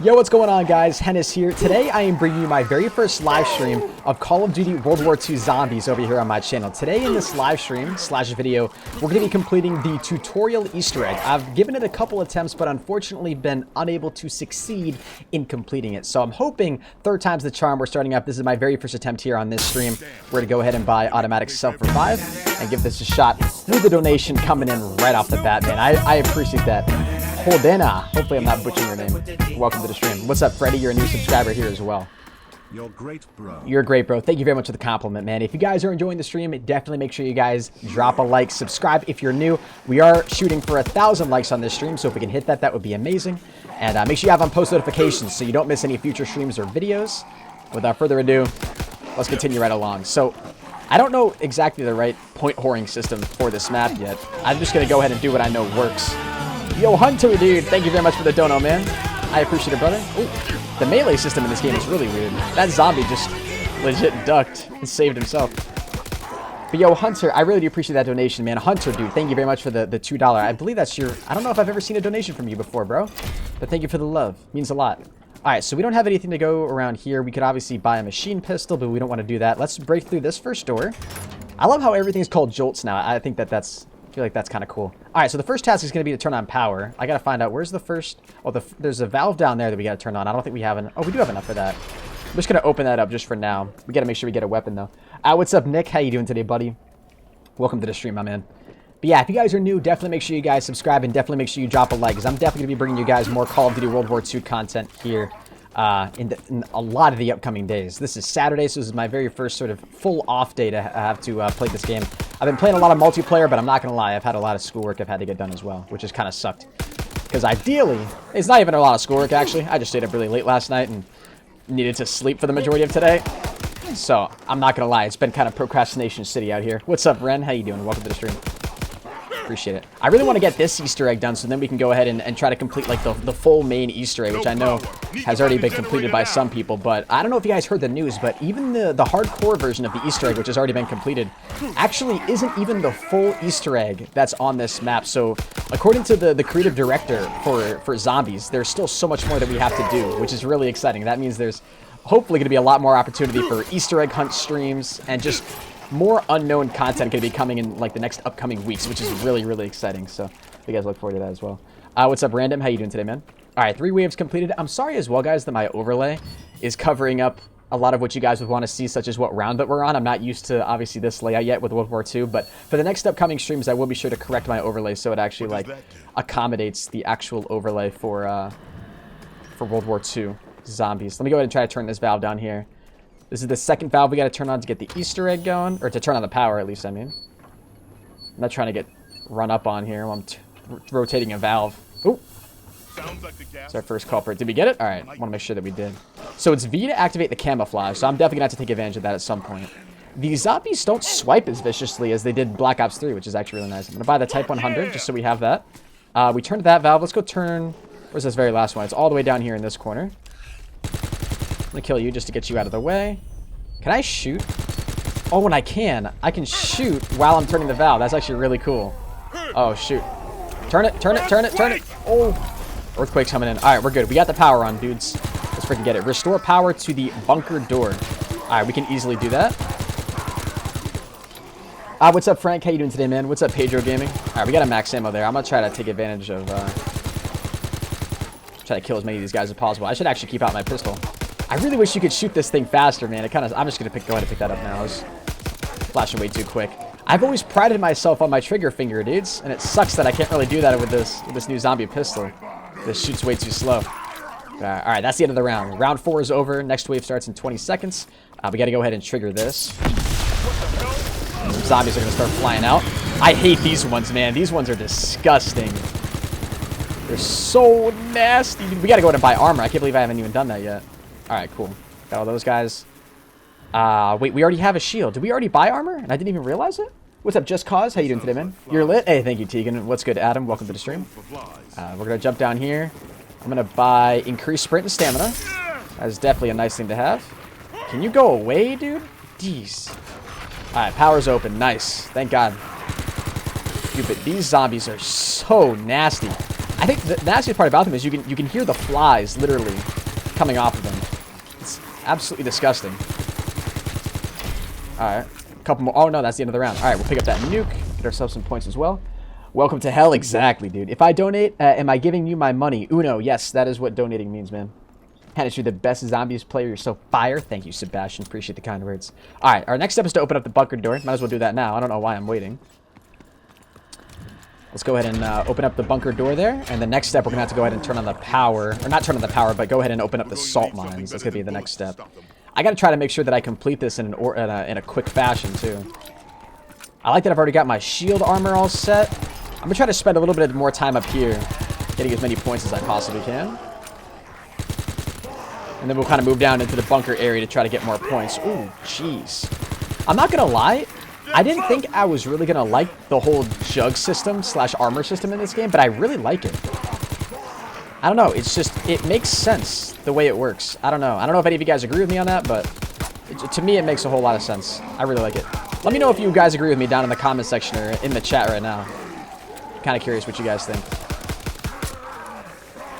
Yo, what's going on, guys? Henis here. Today I am bringing you my very first live stream of Call of Duty World War II Zombies over here on my channel. Today in this live stream / video, we're going to be completing the tutorial Easter egg. I've given it a couple attempts, but unfortunately been unable to succeed in completing it. So I'm hoping third time's the charm. We're starting up. This is my very first attempt here on this stream. We're going to go ahead and buy automatic self-revive and give this a shot with the donation coming in right off the bat, man. I appreciate that. Holdena. Hopefully I'm not butchering your name. Welcome to the stream. What's up, Freddie? You're a new subscriber here as well. You're great, bro. You're great, bro. Thank you very much for the compliment, man. If you guys are enjoying the stream, definitely make sure you guys drop a like, subscribe if you're new. We are shooting for 1,000 likes on this stream, so if we can hit that, that would be amazing. And make sure you have on post notifications so you don't miss any future streams or videos. Without further ado, let's continue right along. So, I don't know exactly the right point whoring system for this map yet. I'm just going to go ahead and do what I know works. Yo, Hunter, dude, thank you very much for the dono, man. I appreciate it, brother. Ooh, the melee system in this game is really weird. That zombie just legit ducked and saved himself. But yo, Hunter, I really do appreciate that donation, man. Hunter, dude, thank you very much for the $2. I believe that's your... I don't know if I've ever seen a donation from you before, bro. But thank you for the love. It means a lot. All right, so we don't have anything to go around here. We could obviously buy a machine pistol, but we don't want to do that. Let's break through this first door. I love how everything's called jolts now. I think that's... I feel like that's kind of cool. All right, so the first task is going to be to turn on power. I got to find out where's the first... Oh, there's a valve down there that we got to turn on. I don't think we have an... Oh, we do have enough for that. I'm just going to open that up just for now. We got to make sure we get a weapon, though. What's up, Nick? How you doing today, buddy? Welcome to the stream, my man. But yeah, if you guys are new, definitely make sure you guys subscribe and definitely make sure you drop a like, because I'm definitely going to be bringing you guys more Call of Duty World War II content here in a lot of the upcoming days. This is Saturday, so this is my very first sort of full off day to have to play this game. I've been playing a lot of multiplayer, but I'm not going to lie, I've had a lot of schoolwork I've had to get done as well, which has kind of sucked. Because ideally, it's not even a lot of schoolwork, actually. I just stayed up really late last night and needed to sleep for the majority of today. So, I'm not going to lie, it's been kind of procrastination city out here. What's up, Ren? How you doing? Welcome to the stream. Appreciate it. I really want to get this Easter egg done so then we can go ahead and try to complete like the full main Easter egg, which I know has already been completed by some people, but I don't know if you guys heard the news, but even the hardcore version of the Easter egg, which has already been completed, actually isn't even the full Easter egg that's on this map. So according to the creative director for Zombies, there's still so much more that we have to do, which is really exciting. That means there's hopefully going to be a lot more opportunity for Easter egg hunt streams and just more unknown content going to be coming in like the next upcoming weeks, which is really, really exciting. So you guys look forward to that as well. What's up, Random? How you doing today, man? All right, 3 waves completed. I'm sorry as well, guys, that my overlay is covering up a lot of what you guys would want to see, such as what round that we're on. I'm not used to, obviously, this layout yet with World War II, but for the next upcoming streams, I will be sure to correct my overlay so it actually, like, accommodates the actual overlay for World War II Zombies. Let me go ahead and try to turn this valve down here. This is the second valve we got to turn on to get the Easter egg going, or to turn on the power, at least, I mean. I'm not trying to get run up on here while I'm rotating a valve. Ooh. It's our first culprit. Did we get it? All right. I want to make sure that we did. So it's V to activate the camouflage, so I'm definitely going to have to take advantage of that at some point. The zombies don't swipe as viciously as they did in Black Ops 3, which is actually really nice. I'm going to buy the Type 100 just so we have that. We turned that valve. Let's go turn... Where's this very last one? It's all the way down here in this corner. I'm going to kill you just to get you out of the way. Can I shoot? Oh, and I can. I can shoot while I'm turning the valve. That's actually really cool. Oh, shoot. Turn it, turn it, turn it, turn it. Oh, earthquake's coming in. All right, we're good. We got the power on, dudes. Let's freaking get it. Restore power to the bunker door. All right, we can easily do that. What's up, Frank? How you doing today, man? What's up, Pedro Gaming? All right, we got a max ammo there. I'm going to try to take advantage of... try to kill as many of these guys as possible. I should actually keep out my pistol. I really wish you could shoot this thing faster, man. It kind of... I'm just going to go ahead and pick that up now. I was flashing way too quick. I've always prided myself on my trigger finger, dudes, and it sucks that I can't really do that with this new zombie pistol. This shoots way too slow. All right, that's the end of the round. Round 4 is over. Next wave starts in 20 seconds. We got to go ahead and trigger this. Some zombies are going to start flying out. I hate these ones, man. These ones are disgusting. They're so nasty. We got to go ahead and buy armor. I can't believe I haven't even done that yet. All right, cool. Got all those guys. Wait, we already have a shield. Did we already buy armor? And I didn't even realize it? What's up, Just Cause? How you doing today, man? You're lit? Hey, thank you, Tegan. What's good, Adam? Welcome to the stream. We're going to jump down here. I'm going to buy increased sprint and stamina. That is definitely a nice thing to have. Can you go away, dude? Jeez. All right, power's open. Nice. Thank God. Dude, but these zombies are so nasty. I think the nastiest part about them is you can hear the flies literally coming off of them. It's absolutely disgusting. Alright. A couple more. Oh, no, that's the end of the round. Alright, we'll pick up that nuke. Get ourselves some points as well. Welcome to hell. Exactly, dude. If I donate, am I giving you my money? Uno. Yes, that is what donating means, man. Hennis, you're the best zombies player. You're so fire. Thank you, Sebastian. Appreciate the kind words. Alright, our next step is to open up the bunker door. Might as well do that now. I don't know why I'm waiting. Let's go ahead and open up the bunker door there. And the next step, we're going to have to go ahead and turn on the power. Or not turn on the power, but go ahead and open up the salt mines. That's going to be the next step. I got to try to make sure that I complete this in a quick fashion, too. I like that I've already got my shield armor all set. I'm going to try to spend a little bit more time up here, getting as many points as I possibly can. And then we'll kind of move down into the bunker area to try to get more points. Ooh, jeez. I'm not going to lie. I didn't think I was really going to like the whole jug system / armor system in this game, but I really like it. I don't know. It's just, it makes sense the way it works. I don't know. I don't know if any of you guys agree with me on that, but to me, it makes a whole lot of sense. I really like it. Let me know if you guys agree with me down in the comment section or in the chat right now. I'm kind of curious what you guys think.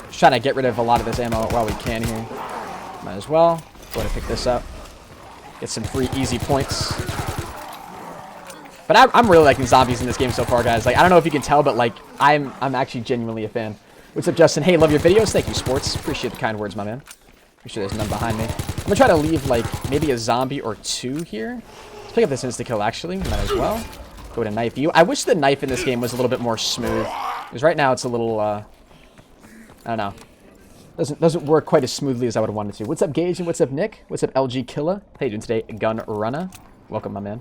Just trying to get rid of a lot of this ammo while we can here. Might as well. Go ahead and pick this up. Get some free easy points. But I'm really liking zombies in this game so far, guys. Like, I don't know if you can tell, but like, I'm actually genuinely a fan. What's up, Justin? Hey, love your videos. Thank you, Sports. Appreciate the kind words, my man. Pretty sure there's none behind me. I'm gonna try to leave like maybe a zombie or two here. Let's pick up this insta kill actually. Might as well. Go to knife you. I wish the knife in this game was a little bit more smooth. Because right now it's a little I don't know. Doesn't work quite as smoothly as I would have wanted to. What's up, Gage, and what's up, Nick? What's up, LG Killa? How you doing today, Gun Runner? Welcome, my man.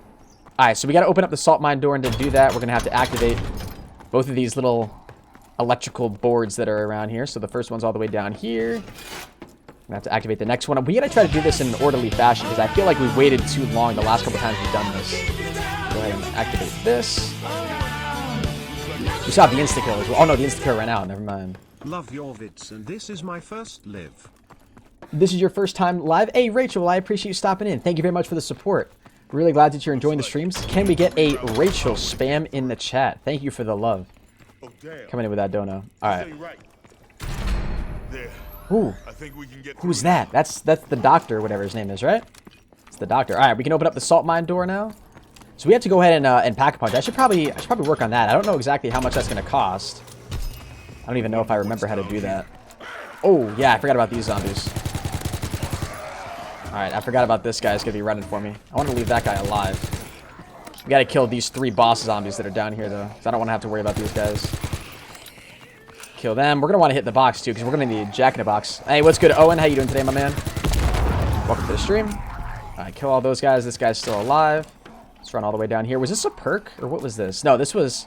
Alright, so we got to open up the salt mine door, and to do that, we're going to have to activate both of these little electrical boards that are around here. So the first one's all the way down here. We're going to have to activate the next one. We got to try to do this in an orderly fashion, because I feel like we've waited too long the last couple times we've done this. Go ahead and activate this. We still have the insta-kill as well. Oh no, the insta-kill ran out. Never mind. Love your vids, and this is my first live. This is your first time live? Hey, Rachel, I appreciate you stopping in. Thank you very much for the support. Really glad that you're enjoying the streams. Can we get a Rachel spam in the chat? Thank you for the love. Coming in with that dono. All right. Ooh. Who's that? That's the doctor, whatever his name is, right? It's the doctor. All right, we can open up the salt mine door now. So we have to go ahead and pack a punch. I should probably work on that. I don't know exactly how much that's going to cost. I don't even know if I remember how to do that. Oh, yeah, I forgot about these zombies. Alright, I forgot about this guy. He's going to be running for me. I want to leave that guy alive. We got to kill these 3 boss zombies that are down here, though. So I don't want to have to worry about these guys. Kill them. We're going to want to hit the box, too, because we're going to need Jack in a box. Hey, what's good, Owen? How you doing today, my man? Welcome to the stream. Alright, kill all those guys. This guy's still alive. Let's run all the way down here. Was this a perk, or what was this? No, this was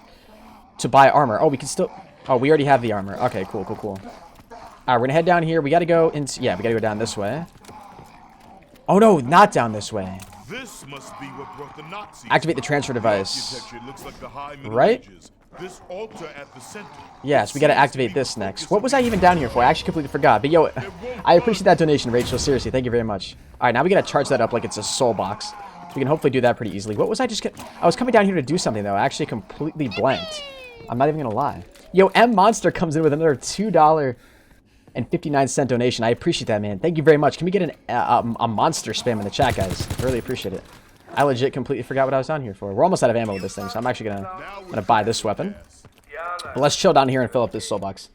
to buy armor. Oh, we can still... Oh, we already have the armor. Okay, cool. Alright, we're going to head down here. We got to go into... Yeah, we got to go down this way. Oh, no, not down this way. This must be what brought the Nazis. Activate the transfer device. Looks like the high Middle Right? Ages. This altar at the center. Yes, we got to activate this next. What was I even down here for? I actually completely forgot. But, yo, I appreciate that donation, Rachel. Seriously, thank you very much. All right, now we got to charge that up like it's a soul box. So we can hopefully do that pretty easily. What was I just getting? I was coming down here to do something, though. I actually completely blanked. I'm not even going to lie. Yo, M Monster comes in with another $2.59 donation. I appreciate that, man. Thank you very much. Can we get a monster spam in the chat, guys? I really appreciate it. I legit completely forgot what I was down here for. We're almost out of ammo with this thing, so I'm actually gonna buy this weapon. But let's chill down here and fill up this soul box.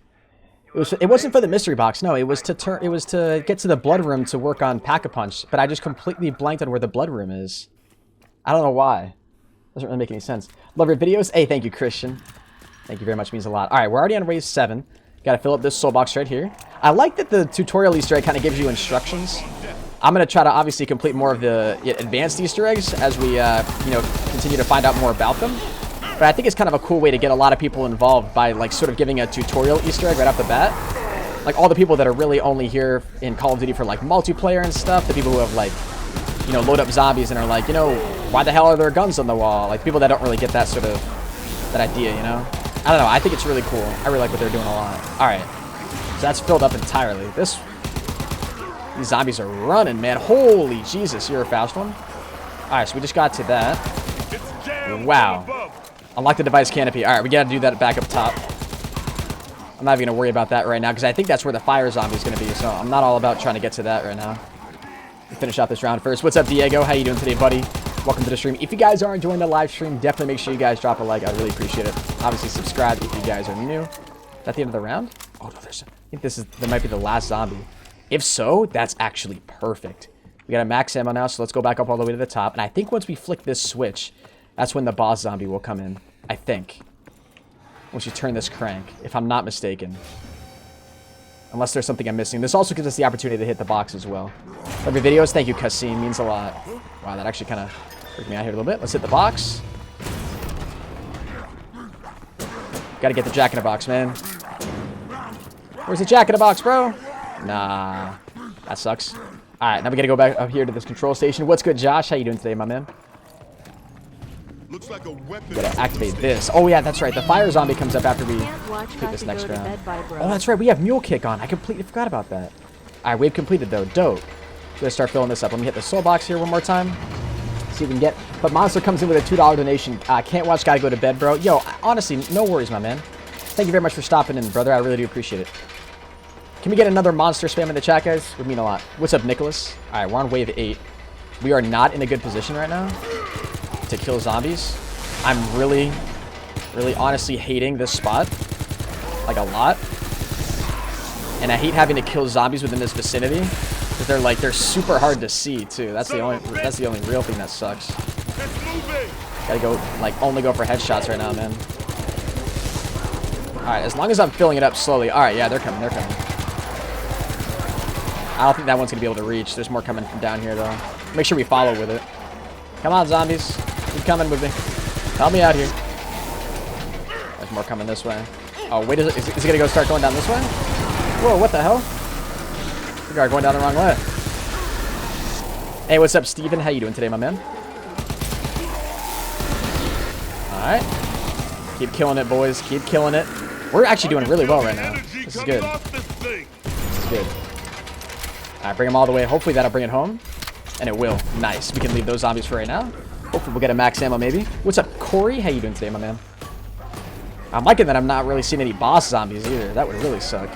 It wasn't for the mystery box. No, it was to get to the blood room to work on Pack-a-Punch. But I just completely blanked on where the blood room is. I don't know why. Doesn't really make any sense. Love your videos. Hey, thank you, Christian. Thank you very much. Means a lot. All right, we're already on wave 7. Got to fill up this soul box right here. I like that the tutorial Easter egg kind of gives you instructions. I'm going to try to obviously complete more of the advanced Easter eggs as we, continue to find out more about them. But I think it's kind of a cool way to get a lot of people involved by, like, sort of giving a tutorial Easter egg right off the bat. Like, all the people that are really only here in Call of Duty for, like, multiplayer and stuff. The people who have, like, load up zombies and are like, why the hell are there guns on the wall? Like, people that don't really get that sort of, that idea, I don't know. I think it's really cool. I really like what they're doing a lot. All right. So that's filled up entirely. These zombies are running, man. Holy Jesus, you're a fast one. All right, so we just got to that. Wow. Unlock the device canopy. All right, we got to do that back up top. I'm not even going to worry about that right now because I think that's where the fire zombie is going to be. So I'm not all about trying to get to that right now. Finish out this round first. What's up, Diego? How you doing today, buddy? Welcome to the stream. If you guys are enjoying the live stream, definitely make sure you guys drop a like. I'd really appreciate it. Obviously, subscribe if you guys are new. Is that the end of the round? Oh, no, I think that might be the last zombie. If so, that's actually perfect. We got a max ammo now, so let's go back up all the way to the top. And I think once we flick this switch, that's when the boss zombie will come in. I think. Once you turn this crank, if I'm not mistaken. Unless there's something I'm missing. This also gives us the opportunity to hit the box as well. Love your videos. Thank you, Cassim. Means a lot. Wow, that actually kind of freaked me out here a little bit. Let's hit the box. Gotta get the jack in the box, man. Where's the jack in the box, bro? Nah. That sucks. Alright, now we gotta go back up here to this control station. What's good, Josh? How you doing today, my man? Looks like a weapon. Gotta activate this. Oh, yeah, that's right. The fire zombie comes up after we complete this next round. Oh, that's right. We have mule kick on. I completely forgot about that. Alright, wave completed, though. Dope. Gonna start filling this up. Let me hit the soul box here one more time. See if we can get. But Monster comes in with a $2 donation. Can't watch, gotta go to bed, bro. Yo, honestly, no worries, my man. Thank you very much for stopping in, brother. I really do appreciate it. Can we get another monster spam in the chat, guys? Would mean a lot. What's up, Nicholas? Alright, we're on wave 8. We are not in a good position right now to kill zombies. I'm really honestly hating this spot. Like, a lot. And I hate having to kill zombies within this vicinity. Because they're super hard to see, too. That's the only real thing that sucks. Gotta go, only go for headshots right now, man. Alright, as long as I'm filling it up slowly. Alright, yeah, they're coming. I don't think that one's going to be able to reach. There's more coming from down here, though. Make sure we follow with it. Come on, zombies. Keep coming with me. Help me out here. There's more coming this way. Oh, wait, is it going to go start going down this way? Whoa, what the hell? We are going down the wrong way. Hey, what's up, Steven? How you doing today, my man? Alright. Keep killing it, boys. Keep killing it. We're actually doing really well right now. This is good. This is good. Alright, bring them all the way. Hopefully that'll bring it home. And it will. Nice. We can leave those zombies for right now. Hopefully we'll get a max ammo maybe. What's up, Corey? How you doing today, my man? I'm liking that I'm not really seeing any boss zombies either. That would really suck.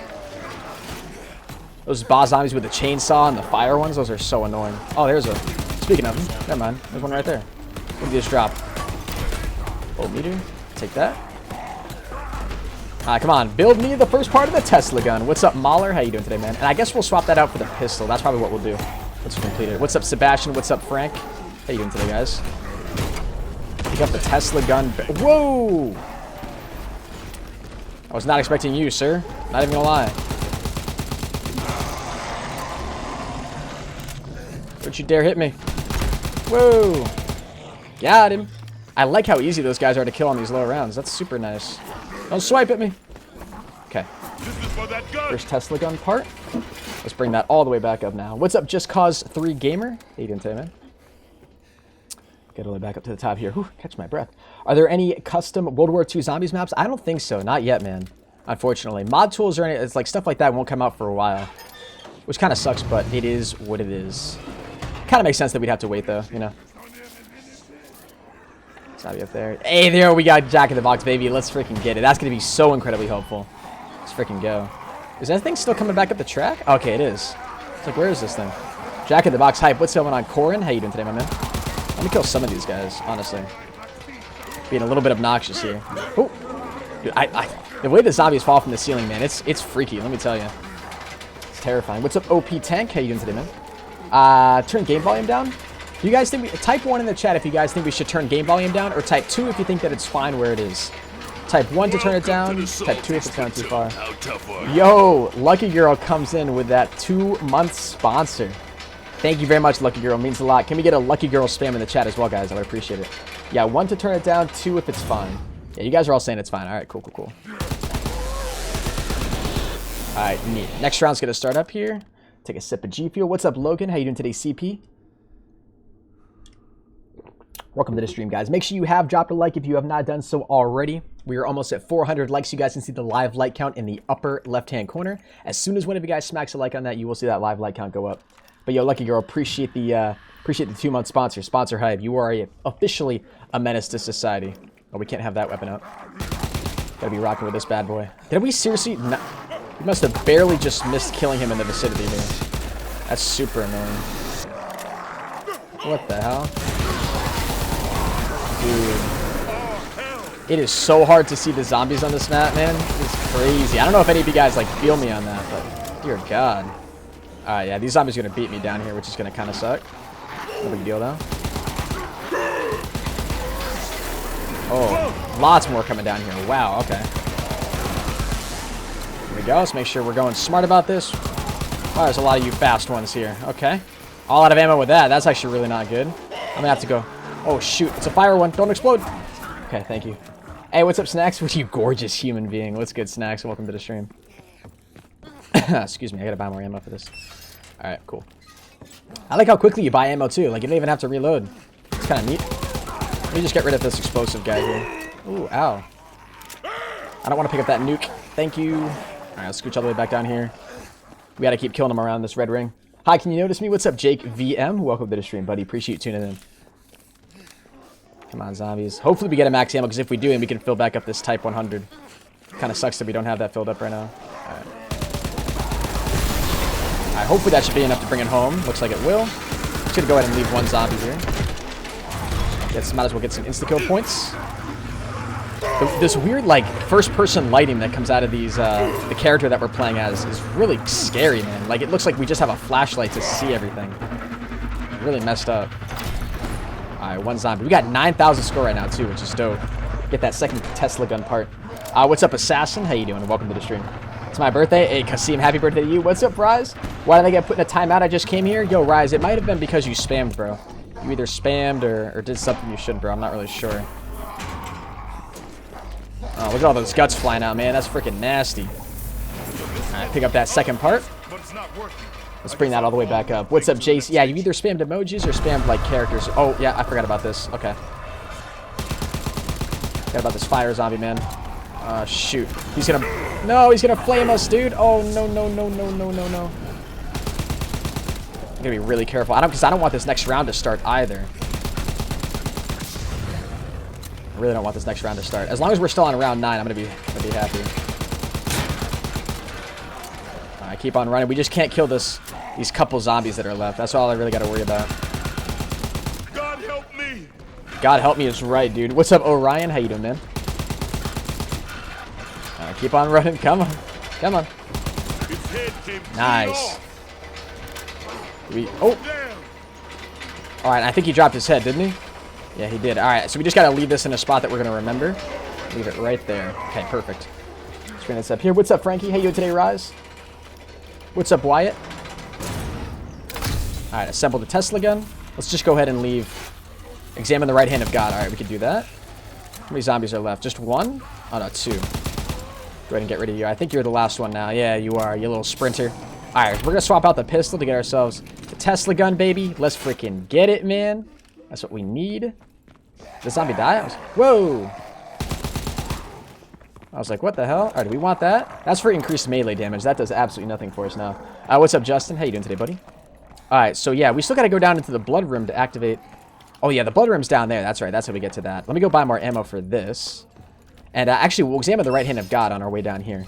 Those boss zombies with the chainsaw and the fire ones, those are so annoying. Oh, there's a... Speaking of them, never mind. There's one right there. What did you just drop? Old meter. Take that. Come on, build me the first part of the Tesla gun. What's up, Mahler? How you doing today, man? And I guess we'll swap that out for the pistol. That's probably what we'll do. Let's complete it. What's up, Sebastian? What's up, Frank? How you doing today, guys? Pick up the Tesla gun. Whoa! I was not expecting you, sir. Not even gonna lie. Don't you dare hit me. Whoa! Got him. I like how easy those guys are to kill on these low rounds. That's super nice. Don't swipe at me. Okay. First Tesla gun part. Let's bring that all the way back up now. What's up, Just Cause 3 Gamer? How you doing today, man? Get all the way back up to the top here. Whew, catch my breath. Are there any custom World War II zombies maps? I don't think so. Not yet, man. Unfortunately. Mod tools or anything, it's like stuff like that won't come out for a while. Which kind of sucks, but it is what it is. Kind of makes sense that we'd have to wait, though, you know. Zombie up there. Hey, there we got Jack in the Box, baby. Let's freaking get it. That's going to be so incredibly helpful. Let's freaking go. Is that thing still coming back up the track? Okay, it is. It's like, where is this thing? Jack in the Box hype. What's going on, Corin? How you doing today, my man? Let me kill some of these guys, honestly. Being a little bit obnoxious here. Oh, dude, the way the zombies fall from the ceiling, man, it's freaky. Let me tell you, it's terrifying. What's up, OP Tank? How you doing today, man? Turn game volume down. Do you guys think type 1 in the chat if you guys think we should turn game volume down, or type 2 if you think that it's fine where it is. Type 1 to turn it down, type 2 if it's gone too far. Yo, Lucky Girl comes in with that 2-month sponsor. Thank you very much, Lucky Girl. It means a lot. Can we get a Lucky Girl spam in the chat as well, guys? I would appreciate it. Yeah, 1 to turn it down, 2 if it's fine. Yeah, you guys are all saying it's fine. All right, cool. All right, neat. Next round's going to start up here. Take a sip of GFuel. What's up, Logan? How you doing today, CP? Welcome to the stream, guys. Make sure you have dropped a like if you have not done so already. We are almost at 400 likes. You guys can see the live like count in the upper left-hand corner. As soon as one of you guys smacks a like on that, you will see that live like count go up. But yo, Lucky Girl, appreciate the 2-month sponsor hype. You are officially a menace to society. Oh, we can't have that weapon up. Gotta be rocking with this bad boy. Did we seriously? No. We must have barely just missed killing him in the vicinity here. That's super annoying. What the hell? Dude. It is so hard to see the zombies on this map, man. It's crazy. I don't know if any of you guys, like, feel me on that, but dear God. Alright, yeah, these zombies are going to beat me down here, which is going to kind of suck. No big deal, though. Oh, lots more coming down here. Wow, okay. Here we go. Let's make sure we're going smart about this. Oh, there's a lot of you fast ones here. Okay. All out of ammo with that. That's actually really not good. I'm going to have to go. Oh, shoot. It's a fire one. Don't explode. Okay, thank you. Hey, what's up, Snacks? What you gorgeous human being. What's good, Snacks? Welcome to the stream. Excuse me. I got to buy more ammo for this. All right, cool. I like how quickly you buy ammo, too. Like, you don't even have to reload. It's kind of neat. Let me just get rid of this explosive guy here. Ooh, ow. I don't want to pick up that nuke. Thank you. All right, let's scooch all the way back down here. We got to keep killing them around this red ring. Hi, can you notice me? What's up, Jake VM? Welcome to the stream, buddy. Appreciate you tuning in. Come on, zombies. Hopefully we get a max ammo, because if we do, and we can fill back up this Type 100. Kind of sucks that we don't have that filled up right now. All right. All right, hopefully that should be enough to bring it home. Looks like it will. Just going to go ahead and leave one zombie here. Might as well get some insta-kill points. This weird, like, first-person lighting that comes out of these, the character that we're playing as is really scary, man. Like, it looks like we just have a flashlight to see everything. Really messed up. Alright, one zombie. We got 9,000 score right now, too, which is dope. Get that second Tesla gun part. What's up, Assassin? How you doing? Welcome to the stream. It's my birthday. Hey, Kasim, happy birthday to you. What's up, Rise? Why did I get put in a timeout? I just came here. Yo, Rise, it might have been because you spammed, bro. You either spammed or did something you shouldn't, bro. I'm not really sure. Oh, look at all those guts flying out, man. That's freaking nasty. Alright, pick up that second part. Let's bring that all the way back up. What's up, Jace? Yeah, you either spammed emojis or spammed, like, characters. Oh, yeah, I forgot about this. Okay. Forgot about this fire zombie, man. Shoot. He's gonna... No, he's gonna flame us, dude. Oh, no, no, no, no, no, no, no. I'm gonna be really careful. Because I don't want this next round to start either. I really don't want this next round to start. As long as we're still on round 9, I'm gonna be happy. Alright, keep on running. We just can't kill these couple zombies that are left. That's all I really gotta worry about. God help me. God help me is right, dude. What's up, Orion? How you doing, man? Alright, keep on running. Come on. Come on. Nice. Oh. Alright, I think he dropped his head, didn't he? Yeah, he did. Alright, so we just gotta leave this in a spot that we're gonna remember. Leave it right there. Okay, perfect. Let's bring this up here. What's up, Frankie? How you doing today, Rise? What's up, Wyatt? Alright, assemble the Tesla gun. Let's just go ahead and leave. Examine the right hand of God. Alright, we can do that. How many zombies are left? Just one? Oh, no, 2. Go ahead and get rid of you. I think you're the last one now. Yeah, you are, you little sprinter. Alright, we're gonna swap out the pistol to get ourselves the Tesla gun, baby. Let's freaking get it, man. That's what we need. Did the zombie die? Whoa! I was like, what the hell? Alright, do we want that? That's for increased melee damage. That does absolutely nothing for us now. What's up, Justin? How you doing today, buddy? Alright, so yeah, we still gotta go down into the blood room to activate... Oh yeah, the blood room's down there. That's right, that's how we get to that. Let me go buy more ammo for this. And actually, we'll examine the right hand of God on our way down here.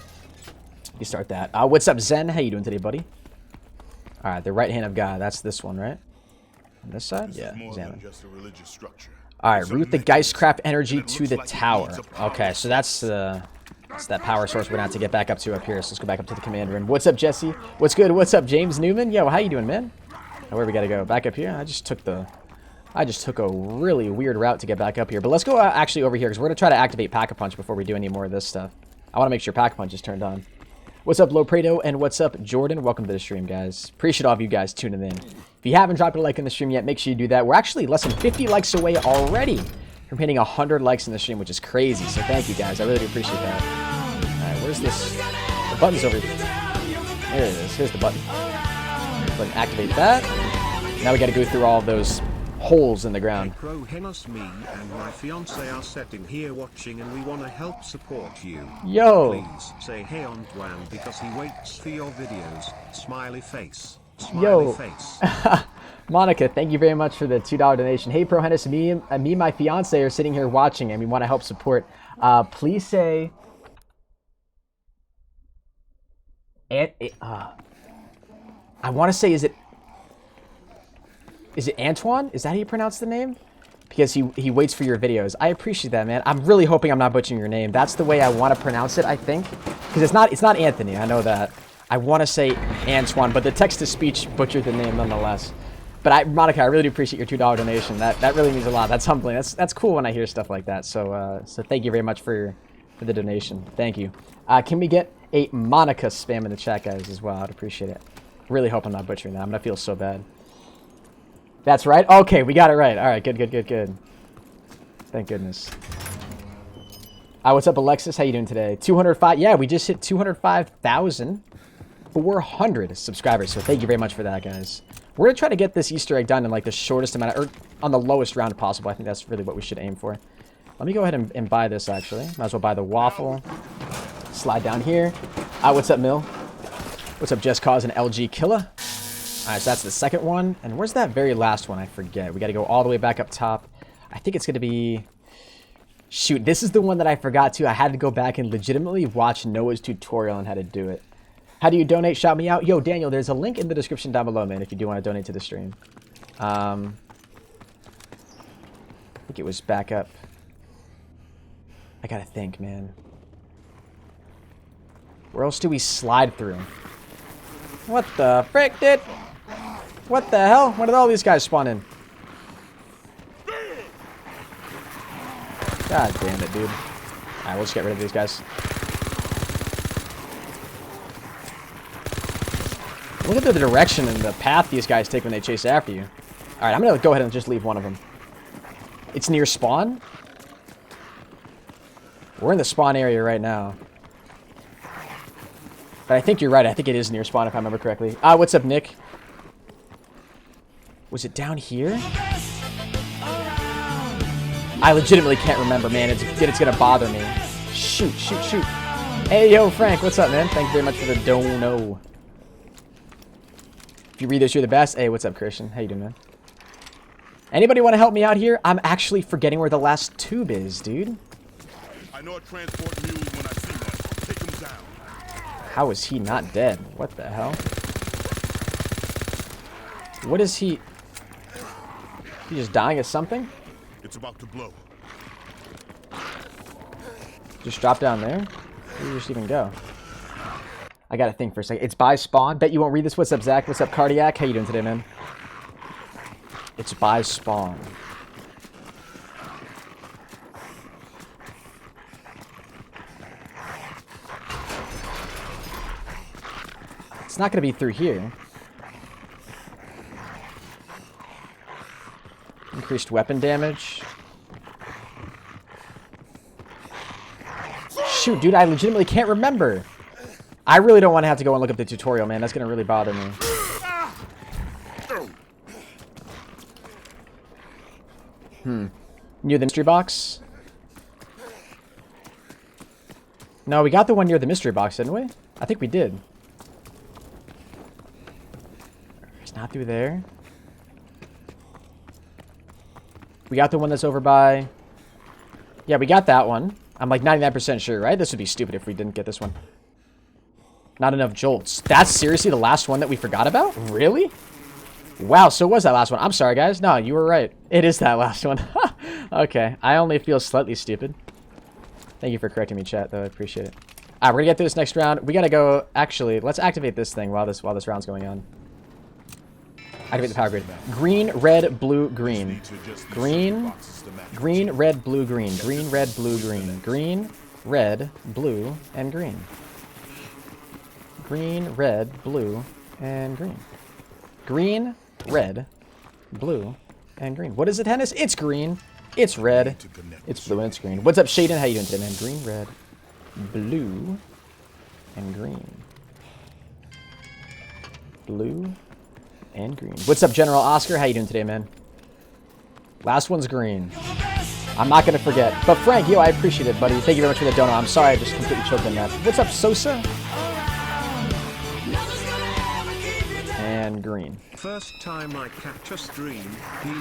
You start that. What's up, Zen? How you doing today, buddy? Alright, the right hand of God. That's this one, right? On this side? Yeah, examine. Alright, route the Geistcraft energy to the tower. Okay, so that's that power source we're going to have to get back up to up here. So let's go back up to the command room. What's up, Jesse? What's good? What's up, James Newman? Yo, how you doing, man? Where we got to go? Back up here? I just took a really weird route to get back up here. But let's go actually over here, because we're going to try to activate Pack-a-Punch before we do any more of this stuff. I want to make sure Pack-a-Punch is turned on. What's up, Lopredo, and what's up, Jordan? Welcome to the stream, guys. Appreciate all of you guys tuning in. If you haven't dropped a like in the stream yet, make sure you do that. We're actually less than 50 likes away already from hitting 100 likes in the stream, which is crazy. So thank you, guys. I really do appreciate that. All right, where's this? The button's over here. There it is. Here's the button. Go ahead and activate that. Now we got to go through all of those holes in the ground. KRNGHenis, me and my fiance are sitting here watching, and we want to help support you. Yo. Please say hey on Dwan because he waits for your videos. Smiley face. Yo. Face. Monica, thank you very much for the $2 donation. Hey, ProHype, me and my fiance are sitting here watching, and we want to help support. Please say I want to say, is it Antoine? Is that how you pronounce the name? Because he waits for your videos. I appreciate that, man. I'm really hoping I'm not butchering your name. That's the way I want to pronounce it, I think. Because it's not Anthony, I know that. I want to say Antoine, but the text-to-speech butchered the name nonetheless. But Monica, I really do appreciate your $2 donation. That really means a lot. That's humbling. That's cool when I hear stuff like that. So thank you very much for the donation. Thank you. Can we get a Monica spam in the chat, guys, as well? I'd appreciate it. Really hope I'm not butchering that. I'm gonna feel so bad. That's right. Okay, we got it right. All right, good. Thank goodness. What's up, Alexis? How you doing today? 205. Yeah, we just hit 205,400 subscribers. So thank you very much for that, guys. We're gonna try to get this Easter egg done in like the shortest amount of, or on the lowest round possible. I think that's really what we should aim for. Let me go ahead and buy this, actually. Might as well buy the waffle. Slide down here. What's up, Mill? What's up, Just Cause and LG Killer? Alright, so that's the second one. And where's that very last one? I forget. We got to go all the way back up top. I think it's going to be... Shoot, this is the one that I forgot to. I had to go back and legitimately watch Noah's tutorial on how to do it. How do you donate? Shout me out. Yo, Daniel, there's a link in the description down below, man, if you do want to donate to the stream. I think it was back up. I gotta think, man. Where else do we slide through? What the frick, dude? What the hell? When did all these guys spawn in? God damn it, dude. Alright, we'll just get rid of these guys. Look at the direction and the path these guys take when they chase after you. Alright, I'm gonna go ahead and just leave one of them. It's near spawn? We're in the spawn area right now. But I think you're right. I think it is near spawn if I remember correctly. What's up, Nick? Was it down here? I legitimately can't remember, man. It's gonna bother me. Shoot. Hey, yo, Frank. What's up, man? Thank you very much for the dono. If you read this, you're the best. Hey, what's up, Christian? How you doing, man? Anybody want to help me out here? I'm actually forgetting where the last tube is, dude. I know a transport mules when I see one. Take them down. How is he not dead? What the hell? What is he? He just dying of something? It's about to blow. Just drop down there? Where did you just even go? I gotta think for a second. It's by spawn. Bet you won't read this. What's up, Zach? What's up, Cardiac? How you doing today, man? It's by spawn. It's not going to be through here. Increased weapon damage. Shoot, dude, I legitimately can't remember. I really don't want to have to go and look up the tutorial, man. That's going to really bother me. Near the mystery box? No, we got the one near the mystery box, didn't we? I think we did. It's not through there. We got the one that's over by... Yeah, we got that one. I'm like 99% sure, right? This would be stupid if we didn't get this one. Not enough jolts. That's seriously the last one that we forgot about? Really? Wow, so was that last one? I'm sorry, guys. No, you were right. It is that last one. Okay, I only feel slightly stupid. Thank you for correcting me, chat, though. I appreciate it. All right, we're gonna get through this next round. We gotta go. Actually, let's activate this thing while this round's going on. Activate the power grid. Green, red, blue, green. Green, green, red, blue, green. Green, red, blue, green. Green, red, blue, and green. Green, red, blue, and green. Green, red, blue, and green. What is it, Hennis? It's green. It's red. It's blue, and it's green. What's up, Shaden? How you doing today, man? Green, red, blue, and green. Blue and green. What's up, General Oscar? How you doing today, man? Last one's green. I'm not going to forget. But Frank, yo, I appreciate it, buddy. Thank you very much for the dono. I'm sorry I just completely choked on that. What's up, Sosa? And green. First time I catch a stream.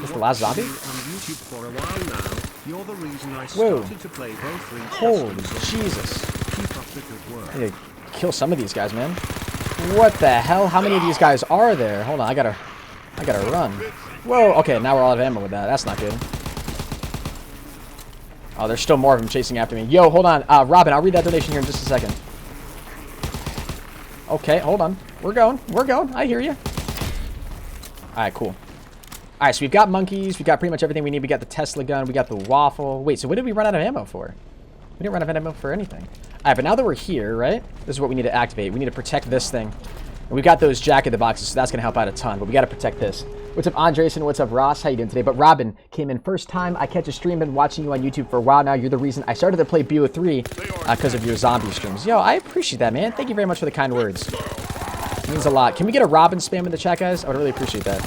Is the last zombie? On YouTube for a while now. You're the reason I started to play both. Holy Jesus. Keep up the good work. I need to kill some of these guys, man. What the hell? How many of these guys are there? Hold on, I gotta run. Whoa, okay, now we're all out of ammo with that. That's not good. Oh, there's still more of them chasing after me. Yo, hold on. Robin, I'll read that donation here in just a second. Okay, hold on. We're going. We're going. I hear you. Alright, cool. Alright, so we've got monkeys. We've got pretty much everything we need. We got the Tesla gun. We got the waffle. Wait, so what did we run out of ammo for? We didn't run out of ammo for anything. Alright, but now that we're here, right? This is what we need to activate. We need to protect this thing. And we've got those jack-in-the-boxes, so that's going to help out a ton. But we got to protect this. What's up, Andreessen? What's up, Ross? How you doing today? But Robin came in first time. I catch a stream. Been watching you on YouTube for a while now. You're the reason I started to play BO3 because of your zombie streams. Yo, I appreciate that, man. Thank you very much for the kind words. It means a lot. Can we get a Robin spam in the chat, guys? I would really appreciate that.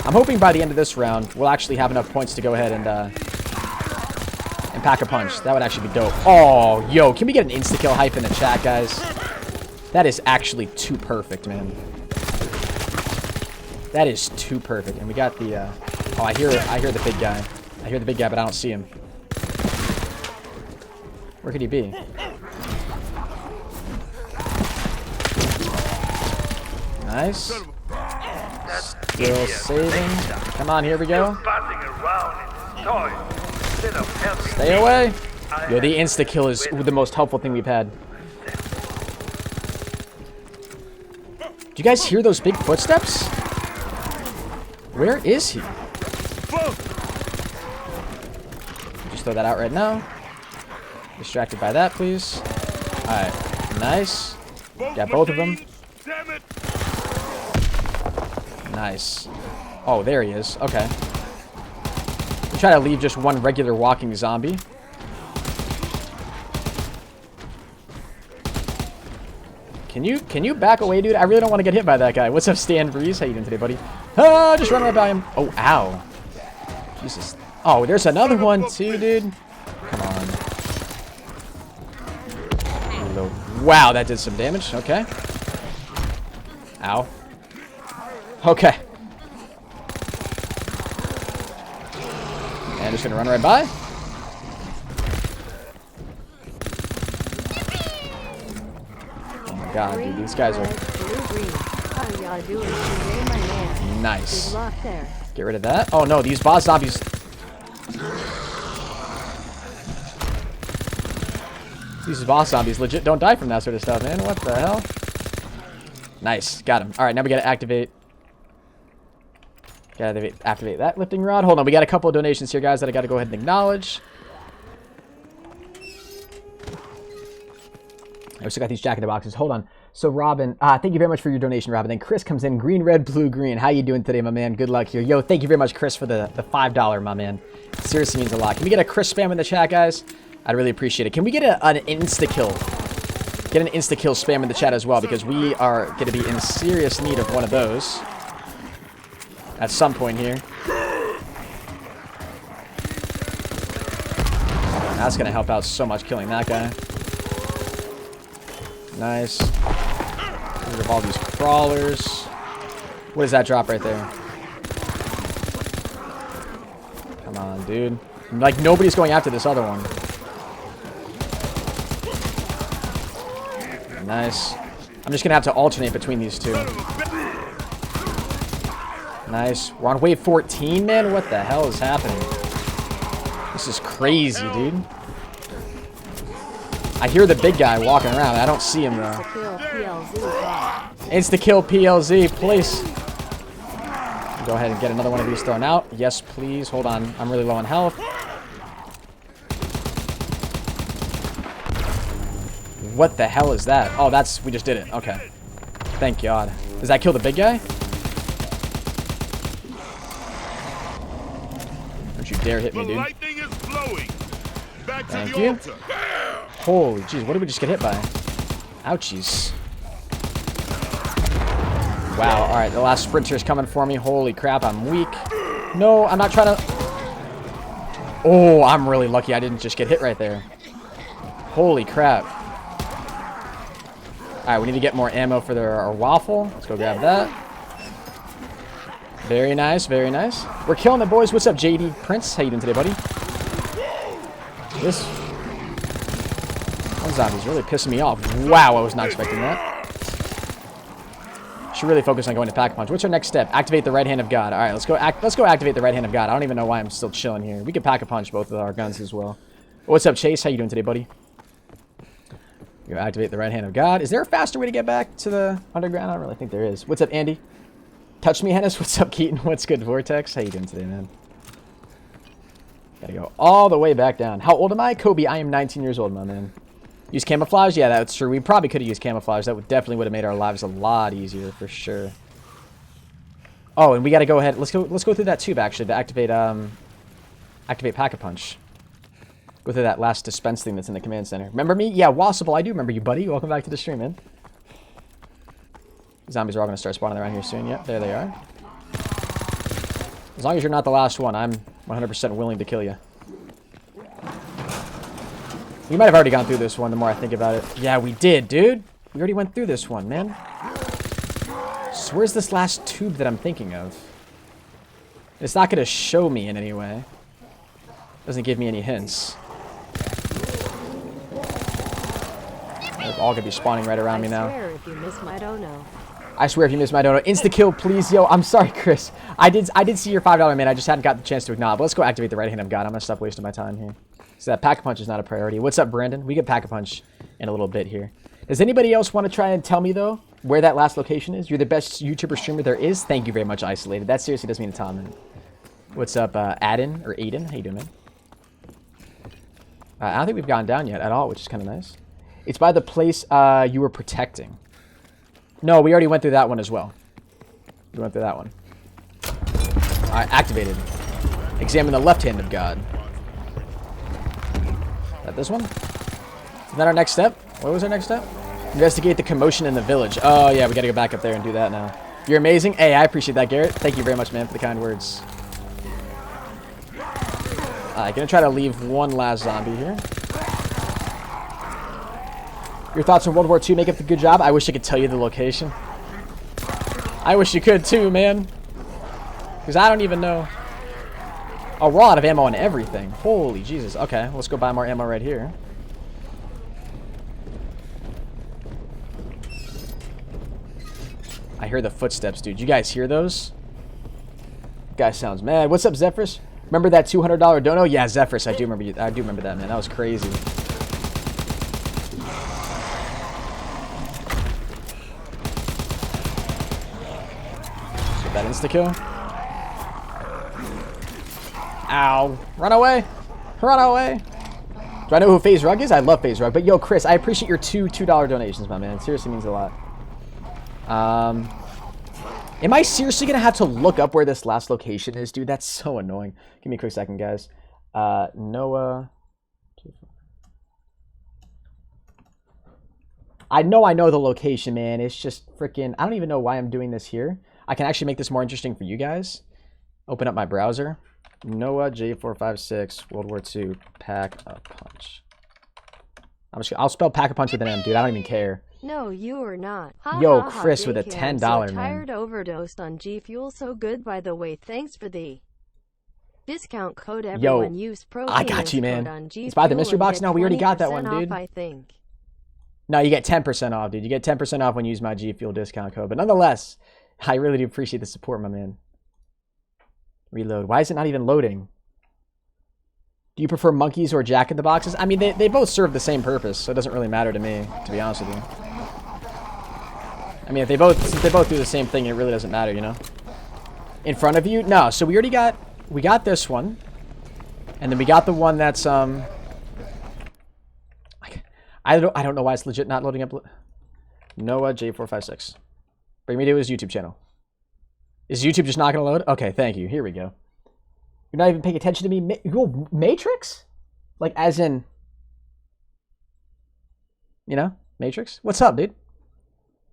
I'm hoping by the end of this round, we'll actually have enough points to go ahead and pack a punch. That would actually be dope. Oh, yo, can we get an insta-kill hype in the chat, guys? That is actually too perfect, man. That is too perfect. And we got the, oh, I hear the big guy. I hear the big guy, but I don't see him. Where could he be? Nice. Still saving. Come on, here we go. Stay away. Yo, the insta-kill is the most helpful thing we've had. Do you guys hear those big footsteps? Where is he? Just throw that out right now. Distracted by that, please. Alright. Nice. Got both of them. Nice. Oh, there he is. Okay. We try to leave just one regular walking zombie. Can you back away, dude? I really don't want to get hit by that guy. What's up, Stan Breeze? How you doing today, buddy? Ah, just run right by him. Oh, ow. Jesus. Oh, there's another one too, dude. Come on. Reload. Wow, that did some damage. Okay. Ow. Okay. And just gonna run right by. God, dude, these guys are nice. Get rid of that. Oh no, these boss zombies. These boss zombies legit don't die from that sort of stuff, man. What the hell? Nice, got him. All right, now we gotta activate. Gotta activate that lifting rod. Hold on, we got a couple of donations here, guys, that I gotta go ahead and acknowledge. I still got these jack-in-the-boxes. Hold on. So, Robin, thank you very much for your donation, Robin. Then Chris comes in. Green, red, blue, green. How you doing today, my man? Good luck here. Yo, thank you very much, Chris, for the $5, my man. It seriously means a lot. Can we get a Chris spam in the chat, guys? I'd really appreciate it. Can we get an insta-kill? Get an insta-kill spam in the chat as well, because we are going to be in serious need of one of those at some point here. That's going to help out so much killing that guy. Nice. Get rid of all these crawlers. What does that drop right there? Come on, dude. Like, nobody's going after this other one. Nice. I'm just going to have to alternate between these two. Nice. We're on wave 14, man. What the hell is happening? This is crazy, dude. I hear the big guy walking around. I don't see him, though. Insta-kill PLZ, please. Go ahead and get another one of these thrown out. Yes, please. Hold on. I'm really low on health. What the hell is that? Oh, that's... We just did it. Okay. Thank God. Does that kill the big guy? Don't you dare hit me, dude. Thank you. Holy jeez, what did we just get hit by? Ouchies. Wow, alright, the last sprinter's coming for me. Holy crap, I'm weak. No, I'm not trying to... Oh, I'm really lucky I didn't just get hit right there. Holy crap. Alright, we need to get more ammo for our waffle. Let's go grab that. Very nice, very nice. We're killing the boys. What's up, JD Prince? How you doing today, buddy? This... One zombie's really pissing me off. Wow, I was not expecting that. Should really focus on going to Pack-a-Punch. What's our next step? Activate the right hand of God. All right, let's go activate the right hand of God. I don't even know why I'm still chilling here. We could Pack-a-Punch both of our guns as well. What's up, Chase? How you doing today, buddy? You activate the right hand of God. Is there a faster way to get back to the underground? I don't really think there is. What's up, Andy? Touch me, Hennis. What's up, Keaton? What's good, Vortex? How you doing today, man? Gotta go all the way back down. How old am I? Kobe, I am 19 years old, my man. Use camouflage? Yeah, that's true. We probably could have used camouflage. That would definitely would have made our lives a lot easier for sure. Oh, and we got to go ahead. Let's go through that tube actually to activate Pack-a-Punch. Go through that last dispense thing that's in the command center. Remember me? Yeah, Wassable, I do remember you, buddy. Welcome back to the stream, man. Zombies are all going to start spawning around here soon. Yep, there they are. As long as you're not the last one, I'm 100% willing to kill you. We might have already gone through this one the more I think about it. Yeah, we did, dude. We already went through this one, man. So where's this last tube that I'm thinking of? It's not going to show me in any way. Doesn't give me any hints. They're all going to be spawning right around me now. I swear if you miss my dono. I swear if you miss my dono. Insta-kill, please. Yo, I'm sorry, Chris. I did see your $5, man. I just hadn't got the chance to acknowledge. But let's go activate the right hand of God. I'm going to stop wasting my time here. So that Pack-a-Punch is not a priority. What's up, Brandon? We get Pack-a-Punch in a little bit here. Does anybody else want to try and tell me, though, where that last location is? You're the best YouTuber streamer there is. Thank you very much, Isolated. That seriously does mean a ton, man. What's up, Aiden? Or Aiden? How you doing, man? I don't think we've gone down yet at all, which is kind of nice. It's by the place you were protecting. No, we already went through that one as well. We went through that one. All right, activated. Examine the left hand of God. Is that this one? Isn't that our next step? What was our next step? Investigate the commotion in the village. Oh, yeah, we got to go back up there and do that now. You're amazing. Hey, I appreciate that, Garrett. Thank you very much, man, for the kind words. Alright, gonna try to leave one last zombie here. Your thoughts on World War II make up the good job? I wish I could tell you the location. I wish you could too, man. Because I don't even know. Oh, we're all out of ammo and everything. Holy Jesus. Okay, let's go buy more ammo right here. I hear the footsteps, dude. You guys hear those? Guy sounds mad. What's up, Zephyrus? Remember that $200 dono? Yeah, Zephyrus. I do remember you. I do remember that, man. That was crazy. Get that insta-kill. Ow. Run away. Run away. Do I know who FaZe Rug is? I love FaZe Rug. But yo, Chris, I appreciate your $2 donations, my man. It seriously means a lot. Am I seriously going to have to look up where this last location is, dude? That's so annoying. Give me a quick second, guys. Noah. I know the location, man. It's just freaking... I don't even know why I'm doing this here. I can actually make this more interesting for you guys. Open up my browser. Noah J456 World War II Pack-a-Punch. I'll spell Pack-a-Punch with an M, dude. I don't even care. No, you are not. Yo, Chris with a $10, man. Tired overdosed on GFuel. So good, by the way. Thanks for the discount code. Everyone use pro. I got you, man. It's by the mystery box. No, we already got that one, dude. I think. No, you get 10% off, dude. You get 10% off when you use my GFuel discount code. But nonetheless, I really do appreciate the support, my man. Reload. Why is it not even loading? Do you prefer monkeys or jack-in-the-boxes? I mean, they both serve the same purpose, so it doesn't really matter to me, to be honest with you. I mean, since they both do the same thing, it really doesn't matter, you know? In front of you? No, so we got this one. And then we got the one that's, I don't know why it's legit not loading up. Noah J456. Bring me to his YouTube channel. Is YouTube just not going to load? Okay, thank you. Here we go. You're not even paying attention to me? Yo, Matrix? Like, as in... You know? Matrix? What's up, dude?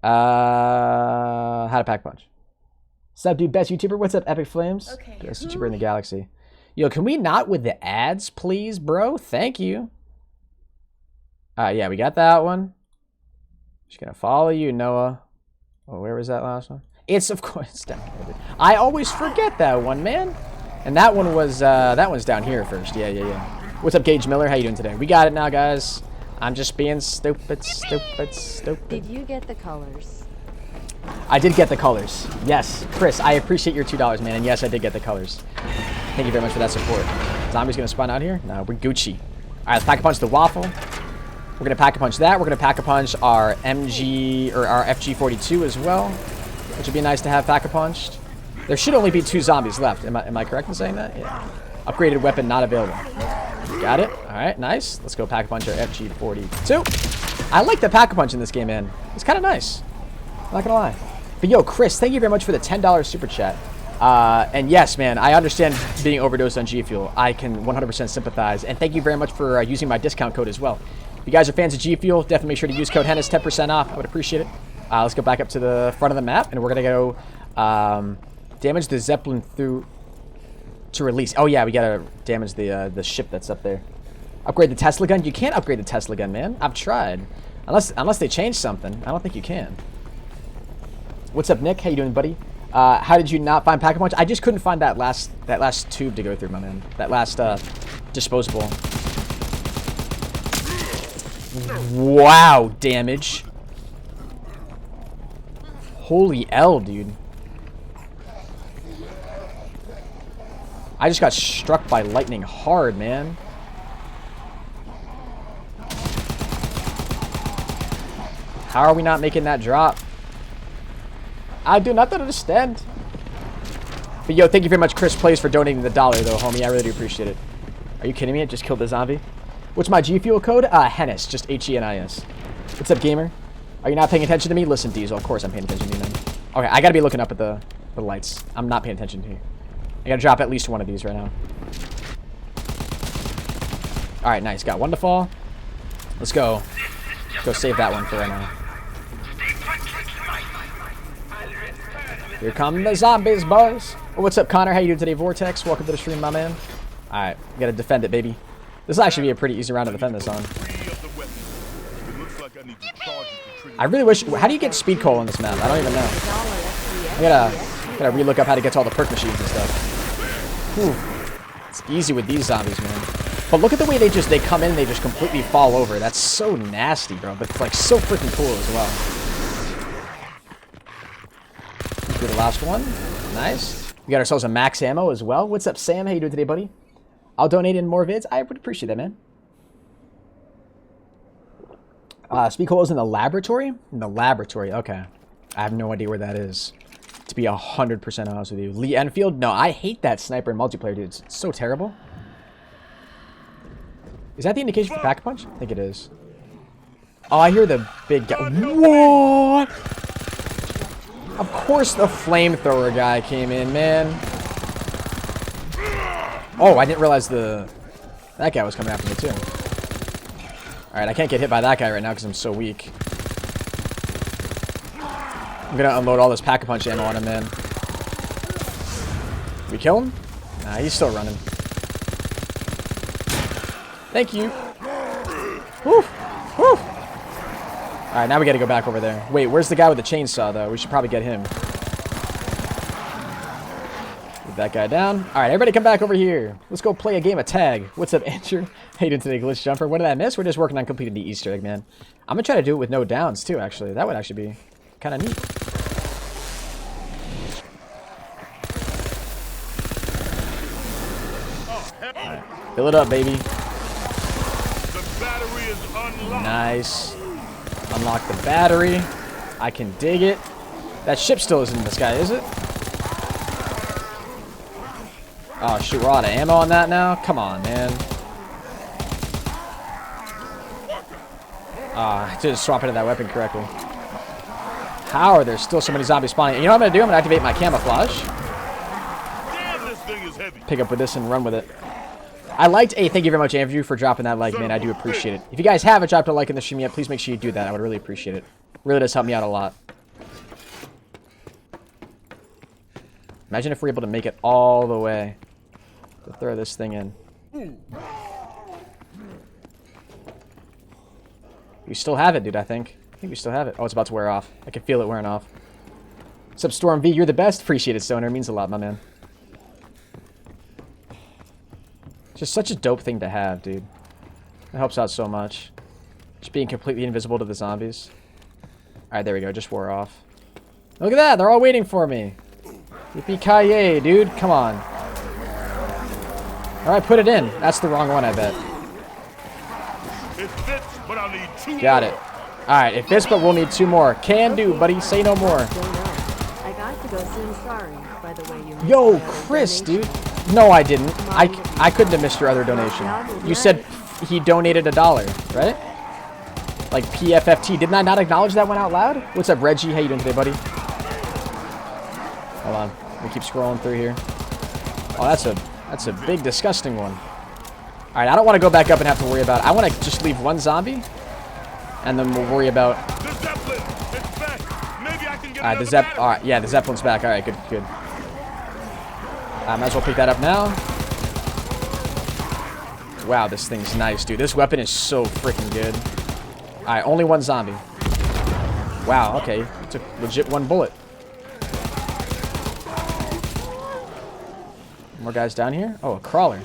How to Pack-a-Punch. What's up, dude? Best YouTuber? What's up, Epic Flames? Okay. Best YouTuber in the galaxy. Yo, can we not with the ads, please, bro? Thank you. Yeah, we got that one. Just gonna follow you, Noah. Oh, where was that last one? It's, of course, down here. I always forget that one, man. And that one was, that one's down here first. Yeah. What's up, Gage Miller? How you doing today? We got it now, guys. I'm just being stupid. Did you get the colors? I did get the colors. Yes, Chris, I appreciate your $2, man. And yes, I did get the colors. Thank you very much for that support. Zombie's gonna spawn out here? No, we're Gucci. All right, let's pack-a-punch the waffle. We're gonna pack-a-punch that. We're gonna pack-a-punch our MG or our FG42 as well, which would be nice to have pack-a-punched. There should only be 2 zombies left. Am I correct in saying that? Yeah. Upgraded weapon not available. Got it. All right, nice. Let's go pack-a-punch our FG42. I like the pack-a-punch in this game, man. It's kind of nice. I'm not gonna lie. But yo, Chris, thank you very much for the $10 super chat. And yes, man, I understand being overdosed on GFuel. I can 100% sympathize. And thank you very much for using my discount code as well. If you guys are fans of GFuel, definitely make sure to use code HENIS, 10% off. I would appreciate it. Let's go back up to the front of the map, and we're gonna go damage the Zeppelin through to release. Oh yeah, we gotta damage the ship that's up there. Upgrade the Tesla gun. You can't upgrade the Tesla gun, man. I've tried. Unless they change something. I don't think you can. What's up, Nick? How you doing, buddy? How did you not find pack-a-punch? I just couldn't find that last tube to go through, my man. That last disposable. Wow, damage. Holy L, dude. I just got struck by lightning hard, man. How are we not making that drop? I do not understand. But yo, thank you very much, Chris Plays, for donating the $1, though, homie. I really do appreciate it. Are you kidding me? It just killed the zombie. What's my GFuel code? HENIS, just HENIS. What's up, gamer? Are you not paying attention to me? Listen, Diesel, of course I'm paying attention to you, man. Okay, I gotta be looking up at the lights. I'm not paying attention to you. I gotta drop at least one of these right now. Alright, nice. Got one to fall. Let's go. Let's go save that one for right now. Here come the zombies, boys. Oh, what's up, Connor? How you doing today, Vortex? Welcome to the stream, my man. Alright, we gotta defend it, baby. This will actually be a pretty easy round to defend this on. I really wish... How do you get speed coal on this map? I don't even know. I gotta relook up how to get to all the perk machines and stuff. Whew. It's easy with these zombies, man. But look at the way they come in and they just completely fall over. That's so nasty, bro. But it's like so freaking cool as well. Do the last one. Nice. We got ourselves a max ammo as well. What's up, Sam? How you doing today, buddy? I'll donate in more vids. I would appreciate that, man. Speed coal is in the laboratory? In the laboratory, okay. I have no idea where that is. To be 100% honest with you. Lee Enfield? No, I hate that sniper in multiplayer, dude. It's so terrible. Is that the indication for pack-a-punch? I think it is. Oh, I hear the big guy. What? Of course the flamethrower guy came in, man. Oh, I didn't realize that guy was coming after me, too. Alright, I can't get hit by that guy right now because I'm so weak. I'm gonna unload all this pack-a-punch ammo on him, man. We kill him? Nah, he's still running. Thank you. Whew. Whew. Alright, now we gotta go back over there. Wait, where's the guy with the chainsaw, though? We should probably get him. Get that guy down. Alright, everybody come back over here. Let's go play a game of tag. What's up, Andrew? How you doing today, Glitch Jumper? What did I miss? We're just working on completing the Easter egg, man. I'm gonna try to do it with no downs, too, actually. That would actually be kind of neat. Right. Fill it up, baby. Nice. Unlock the battery. I can dig it. That ship still isn't in the sky, is it? Oh, shoot. We're out of ammo on that now? Come on, man. I didn't swap into that weapon correctly. How are there still so many zombies spawning? You know what I'm going to do? I'm going to activate my camouflage. Damn, this thing is heavy. Pick up with this and run with it. I liked... Hey, thank you very much, Andrew, for dropping that like, man. I do appreciate it. If you guys haven't dropped a like in the stream yet, please make sure you do that. I would really appreciate it. Really does help me out a lot. Imagine if we're able to make it all the way to throw this thing in. You still have it, dude, I think. I think we still have it. Oh, it's about to wear off. I can feel it wearing off. What's up, Storm V? You're the best. Appreciate it, Stoner. It means a lot, my man. Just such a dope thing to have, dude. It helps out so much. Just being completely invisible to the zombies. Alright, there we go. Just wore off. Look at that. They're all waiting for me. Yippee-ki-yay, dude. Come on. All right, put it in. That's the wrong one, I bet. It fits, but I'll need 2 Got it. All right, it fits, but we'll need 2 more. Can do, buddy. Say no more. I got to go soon. Sorry, by the way, you missed Yo, my other Chris, donation. dude. No, I didn't. I couldn't have missed your other donation. You said he donated $1, right? Like PFFT. Didn't I not acknowledge that one out loud? What's up, Reggie? How you doing today, buddy? Hold on. Let me keep scrolling through here. Oh, that's a big, disgusting one. All right, I don't want to go back up and have to worry about it. I want to just leave 1 zombie, and then we'll worry about. The Zeppelin, it's back. Maybe I can get All right, another battery. all right, yeah, the Zeppelin's back. All right, good, good. I might as well pick that up now. Wow, this thing's nice, dude. This weapon is so freaking good. All right, only 1 zombie. Wow, okay. It took legit 1 bullet. More guys down here? Oh, a crawler.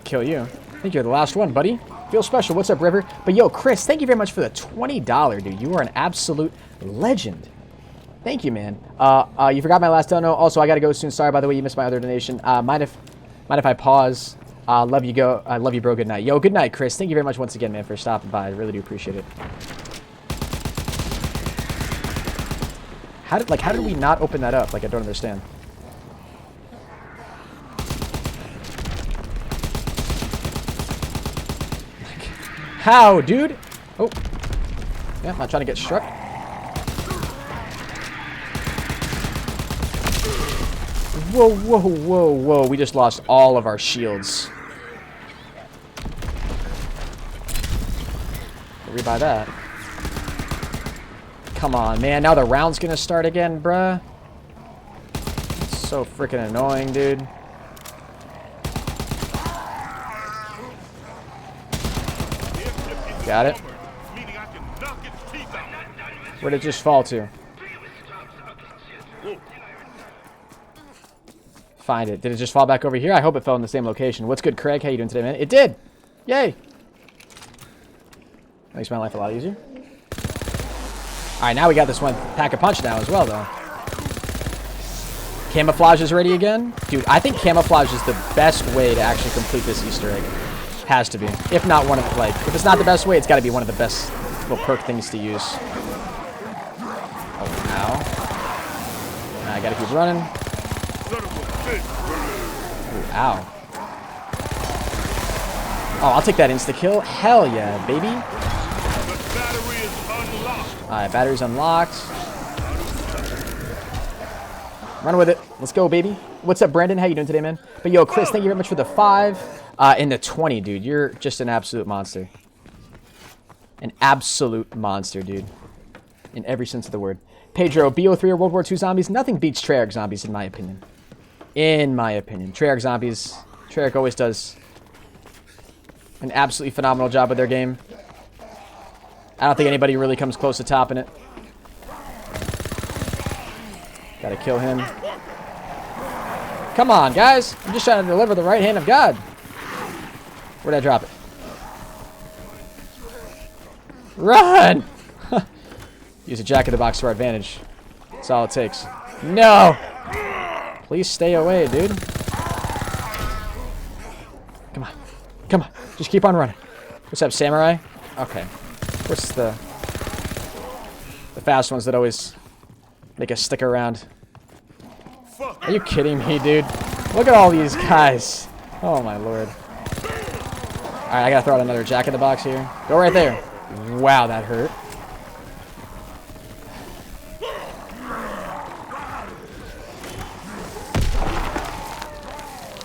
Kill you. I think you're the last one, buddy. Feel special. What's up, River? But yo, Chris, thank you very much for the $20, dude. You are an absolute legend. Thank you, man. You forgot my last dono. Also, I gotta go soon. Sorry, by the way, you missed my other donation. Mind if I pause? Love you, love you, bro. Good night. Yo, good night, Chris. Thank you very much once again, man, for stopping by. I really do appreciate it. How did we not open that up? Like, I don't understand. How, dude? Oh. Yeah, I'm not trying to get struck. Whoa, whoa, whoa, whoa. We just lost all of our shields. Rebuy that. Come on, man. Now the round's gonna start again, bruh. It's so freaking annoying, dude. Got it. Where'd it just fall to? Find it. Did it just fall back over here? I hope it fell in the same location. What's good, Craig? How you doing today, man? It did! Yay! Makes my life a lot easier. Alright, now we got this one pack a punch now as well, though. Camouflage is ready again? Dude, I think camouflage is the best way to actually complete this Easter egg. Has to be. If not one of, like, if it's not the best way, it's got to be one of the best little perk things to use. Oh, ow. I got to keep running. Ooh, ow. Oh, I'll take that insta-kill. Hell yeah, baby. Alright, battery's unlocked. Run with it. Let's go, baby. What's up, Brandon? How you doing today, man? But yo, Chris, thank you very much for the 5. And the 20, dude. You're just an absolute monster. An absolute monster, dude. In every sense of the word. Pedro, BO3 or World War II zombies? Nothing beats Treyarch zombies, in my opinion. In my opinion. Treyarch zombies. Treyarch always does an absolutely phenomenal job with their game. I don't think anybody really comes close to topping it. Gotta kill him. Come on, guys. I'm just trying to deliver the right hand of God. Where'd I drop it? Run! Use a jack-in-the-box to our advantage. That's all it takes. No! Please stay away, dude. Come on. Come on. Just keep on running. What's up, Samurai? Okay. What's the fast ones that always make us stick around? Are you kidding me, dude? Look at all these guys. Oh, my lord. Alright, I gotta throw out another jack-in-the-box here. Go right there. Wow, that hurt.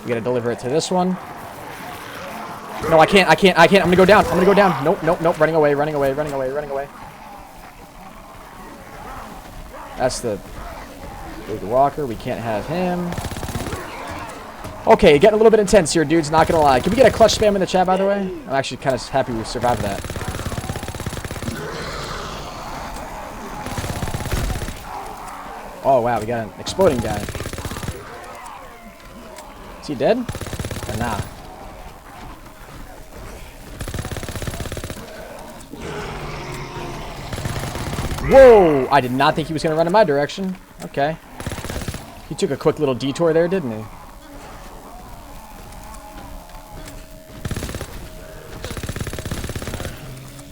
We gotta deliver it to this one. No, I can't. I'm gonna go down. I'm gonna go down. Nope, nope, nope. Running away, running away, running away, running away. That's the big walker. We can't have him. Okay, getting a little bit intense here, dudes. Not gonna lie. Can we get a clutch spam in the chat, by the way? I'm actually kind of happy we survived that. Oh, wow. We got an exploding guy. Is he dead? Or nah? Whoa! I did not think he was going to run in my direction. Okay. He took a quick little detour there, didn't he?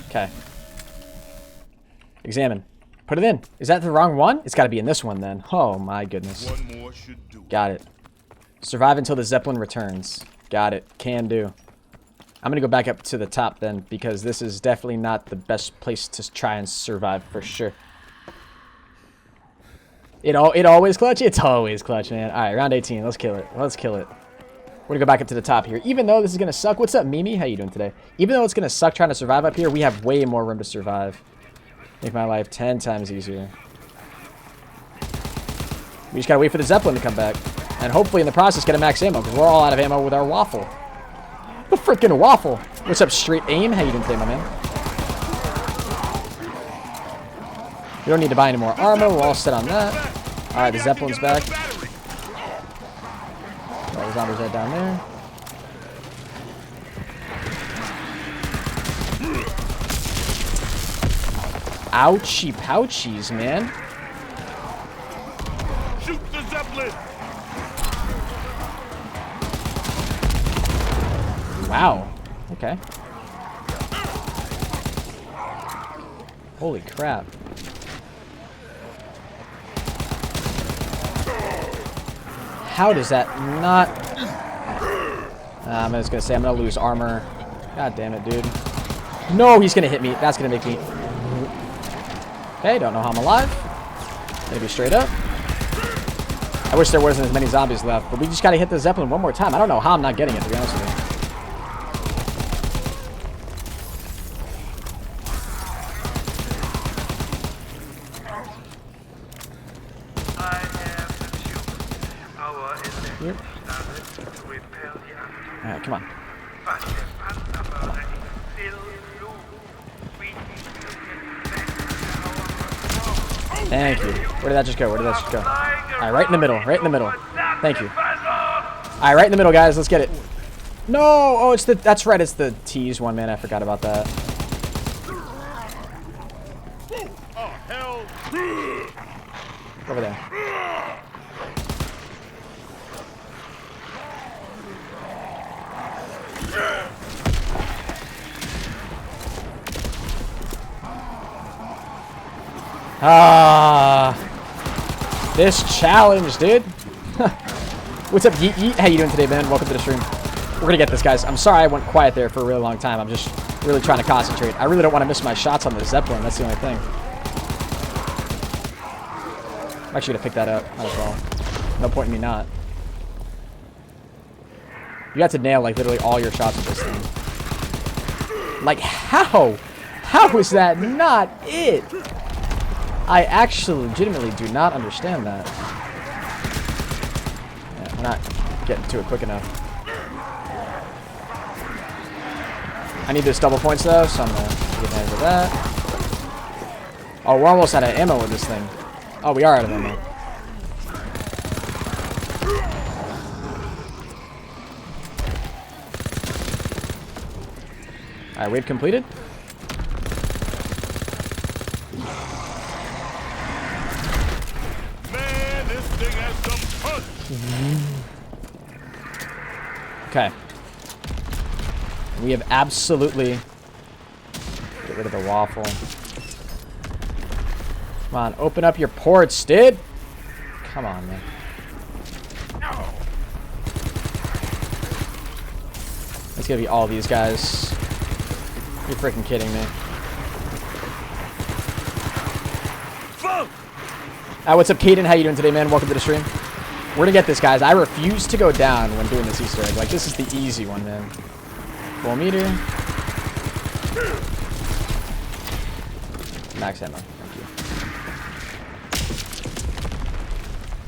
Okay. Examine. Put it in. Is that the wrong one? It's got to be in this one then. Oh my goodness. One more should do. Got it. Survive until the Zeppelin returns. Got it. Can do. I'm going to go back up to the top then, because this is definitely not the best place to try and survive for sure. It always clutch? It's always clutch, man. All right, round 18. Let's kill it. Let's kill it. We're going to go back up to the top here. Even though this is going to suck. What's up, Mimi? How you doing today? Even though it's going to suck trying to survive up here, we have way more room to survive. Make my life 10 times easier. We just got to wait for the Zeppelin to come back. And hopefully in the process get a max ammo, because we're all out of ammo with our waffle. The freaking waffle. What's up, Straight Aim? How you doing today, my man? We don't need to buy any more armor. We're all set on that. Alright, the Zeppelin's back. All the zombies right down there. Ouchie pouchies, man. Shoot the Zeppelin! Wow. Okay. Holy crap. How does that not... I'm just going to say I'm going to lose armor. God damn it, dude. No, he's going to hit me. That's going to make me... Okay, don't know how I'm alive. Maybe straight up. I wish there wasn't as many zombies left, but we just got to hit the Zeppelin one more time. I don't know how I'm not getting it, to be honest with you. Yep. Alright, come on. Thank you. Where did that just go? Where did that just go? Alright, right in the middle. Right in the middle. Thank you. Alright, right in the middle, guys. Let's get it. No! Oh, it's the... That's right. It's the tease one, man. I forgot about that. Oh, hell. Over there. Ah, this challenge, dude. What's up, Yeet Yeet? How you doing today, man? Welcome to the stream. We're gonna get this, guys. I'm sorry I went quiet there for a really long time. I'm just really trying to concentrate. I really don't want to miss my shots on the Zeppelin. That's the only thing. I'm actually gonna pick that up. Might as well. No point in me not. You got to nail like literally all your shots with this thing. Like how? How is that not it? I actually legitimately do not understand that. Yeah, we're not getting to it quick enough. I need those double points though, so I'm gonna get advantage of that. Oh, we're almost out of ammo with this thing. Oh, we are out of ammo. Alright, wave completed. Man, this thing has some punch. Okay. We have absolutely... Get rid of the waffle. Come on, open up your ports, dude. Come on, man. It's gonna be all these guys. You're freaking kidding me. What's up, Caden? How you doing today, man? Welcome to the stream. We're gonna get this, guys. I refuse to go down when doing this Easter egg. Like, this is the easy one, man. Full meter. Max ammo. Thank you.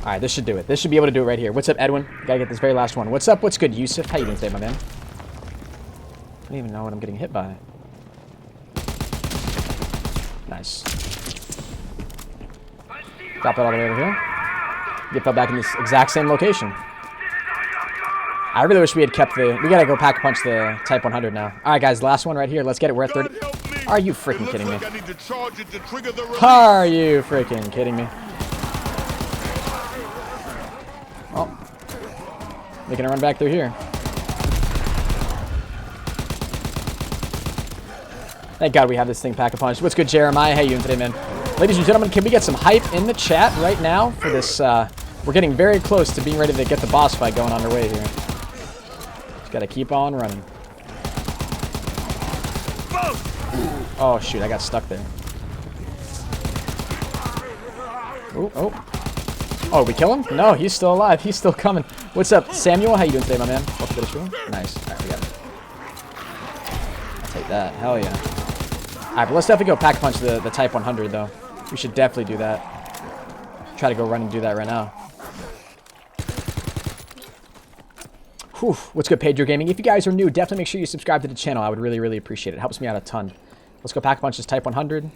Alright, this should do it. This should be able to do it right here. What's up, Edwin? Gotta get this very last one. What's up? What's good, Yusuf? How you doing today, my man? I don't even know what I'm getting hit by. Nice. Drop it all the way over here. Get that back in this exact same location. I really wish we had kept the... We gotta go pack punch the Type 100 now. Alright, guys, last one right here. Let's get it. We're at 30... God help me. Are you freaking kidding me? I need to charge it to trigger the release. Are you freaking kidding me? Oh. Making a run back through here. Thank God we have this thing pack-a-punch. What's good, Jeremiah? How you doing today, man? Ladies and gentlemen, can we get some hype in the chat right now for this? We're getting very close to being ready to get the boss fight going underway here. Just gotta keep on running. Oh, shoot. I got stuck there. Oh, oh. Oh, we kill him? No, he's still alive. He's still coming. What's up, Samuel? How you doing today, my man? Welcome to the stream. Nice. All right, we got it. I'll take that. Hell yeah. All right, but let's definitely go pack-punch the Type 100, though. We should definitely do that. Try to go run and do that right now. Whew. What's good, Pedro Gaming? If you guys are new, definitely make sure you subscribe to the channel. I would really, really appreciate it. It helps me out a ton. Let's go pack-punch this Type 100.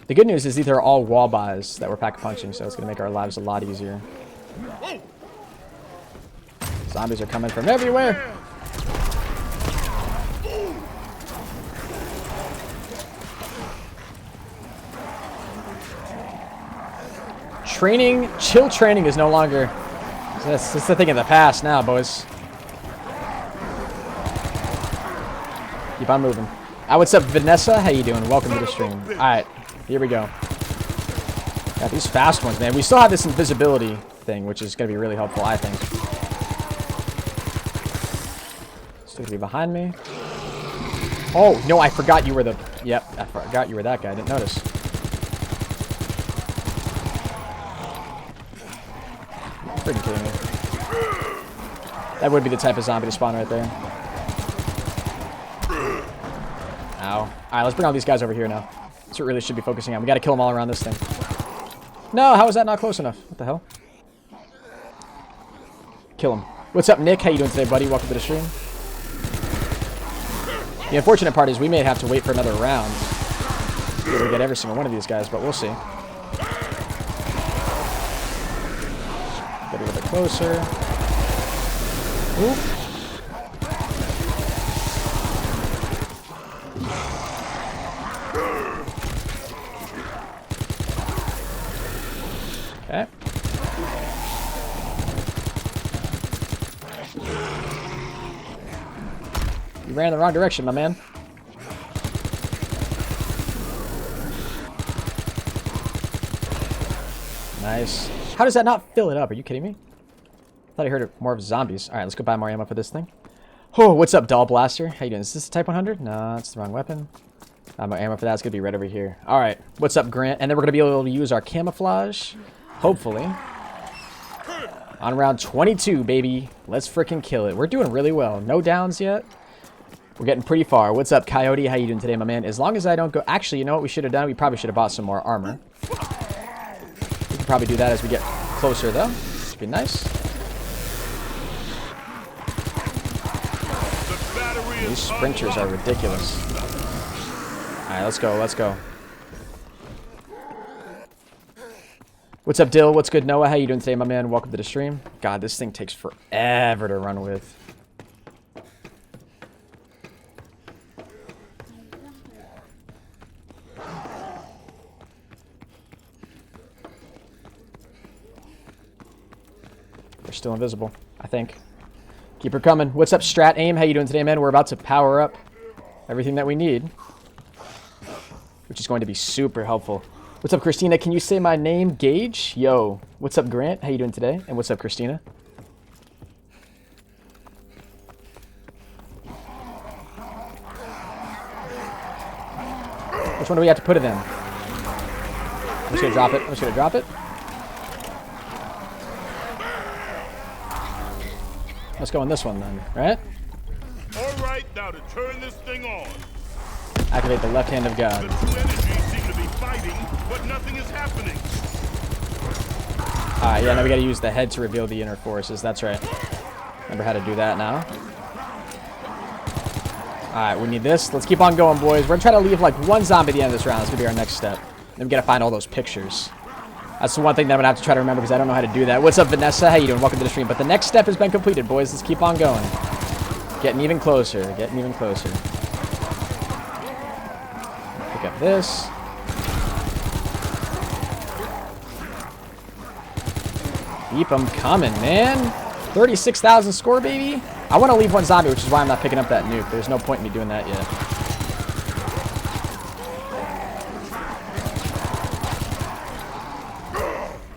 The good news is these are all wall buys that we're pack-punching, so it's going to make our lives a lot easier. Zombies are coming from everywhere. Training, chill training is no longer... That's the thing of the past now, boys. Keep on moving. What's up, Vanessa? How you doing? Welcome to the stream. All right, here we go. Got these fast ones, man. We still have this invisibility thing, which is going to be really helpful, I think. Still going to be behind me. Oh, no, I forgot you were the... Yep, I forgot you were that guy. I didn't notice. Freaking kidding me. That would be the type of zombie to spawn right there. Ow. Alright, let's bring all these guys over here now. That's what we really should be focusing on. We gotta kill them all around this thing. No, how is that not close enough? What the hell? Kill him. What's up, Nick? How you doing today, buddy? Welcome to the stream. The unfortunate part is we may have to wait for another round to get every single one of these guys, but we'll see. Get a little bit closer. Oop. Okay. You ran in the wrong direction, my man. Nice. How does that not fill it up? Are you kidding me? I thought I heard more of zombies. Alright, let's go buy more ammo for this thing. Oh, what's up, Doll Blaster? How you doing? Is this Type 100? No, that's the wrong weapon. My ammo for that's going to be right over here. Alright, what's up, Grant? And then we're going to be able to use our camouflage. Hopefully. On round 22, baby. Let's freaking kill it. We're doing really well. No downs yet. We're getting pretty far. What's up, Coyote? How you doing today, my man? As long as I don't go... Actually, you know what we should have done? We probably should have bought some more armor. We can probably do that as we get closer, though. Should be nice. These sprinters are ridiculous. Alright, let's go, let's go. What's up, Dill? What's good, Noah? How you doing today, my man? Welcome to the stream. God, this thing takes forever to run with. They're still invisible, I think. Keep her coming. What's up, Strat Aim? How you doing today, man? We're about to power up everything that we need, which is going to be super helpful. What's up, Christina? Can you say my name? Gage? Yo. What's up, Grant? How you doing today? And what's up, Christina? Which one do we have to put it in? I'm just gonna drop it. I'm just gonna drop it. Let's go on this one then, right? Alright, now to turn this thing on. Activate the left hand of God. The two energies seem to be fighting, but nothing is happening. Alright, yeah, now we gotta use the head to reveal the inner forces. That's right. Remember how to do that now. Alright, we need this. Let's keep on going, boys. We're gonna try to leave like one zombie at the end of this round. That's gonna be our next step. Then we gotta find all those pictures. That's the one thing that I'm gonna have to try to remember because I don't know how to do that. What's up, Vanessa? How you doing? Welcome to the stream. But the next step has been completed, boys. Let's keep on going. Getting even closer. Getting even closer. Pick up this. Keep them coming, man. 36,000 score, baby. I want to leave one zombie, which is why I'm not picking up that nuke. There's no point in me doing that yet.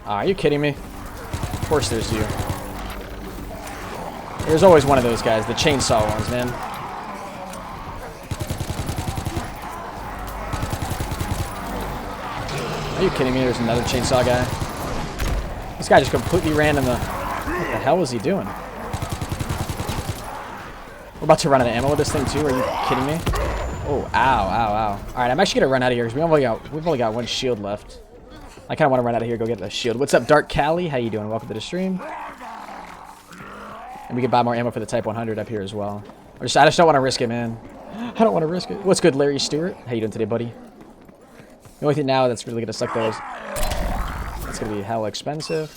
Oh, are you kidding me? Of course there's you. There's always one of those guys, the chainsaw ones, man. Are you kidding me? There's another chainsaw guy. This guy just completely ran in the... What the hell was he doing? We're about to run out of ammo with this thing too. Are you kidding me? Oh, ow, ow, ow. All right, I'm actually gonna run out of here because we've only got one shield left. I kind of want to run out of here, go get the shield. What's up, Dark Cali? How you doing? Welcome to the stream. And we can buy more ammo for the Type 100 up here as well. I just don't want to risk it, man. I don't want to risk it. What's good, Larry Stewart? How you doing today, buddy? The only thing now that's really gonna suck though is it's gonna be hell expensive.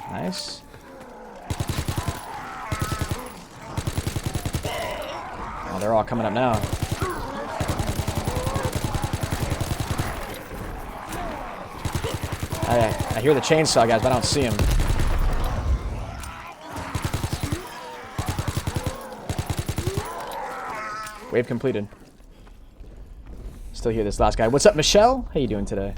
Nice. Oh, they're all coming up now. I hear the chainsaw guys, but I don't see him. Wave completed. Still hear this last guy. What's up, Michelle? How you doing today?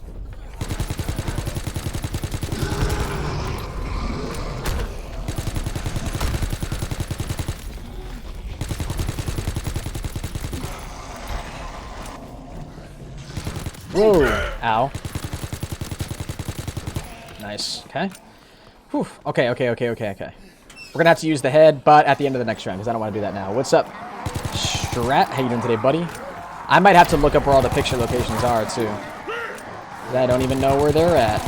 Whoa! Ow. Nice. Okay. Whew. Okay. We're gonna have to use the head, but at the end of the next round, because I don't want to do that now. What's up, Strat? How you doing today, buddy? I might have to look up where all the picture locations are, too. I don't even know where they're at.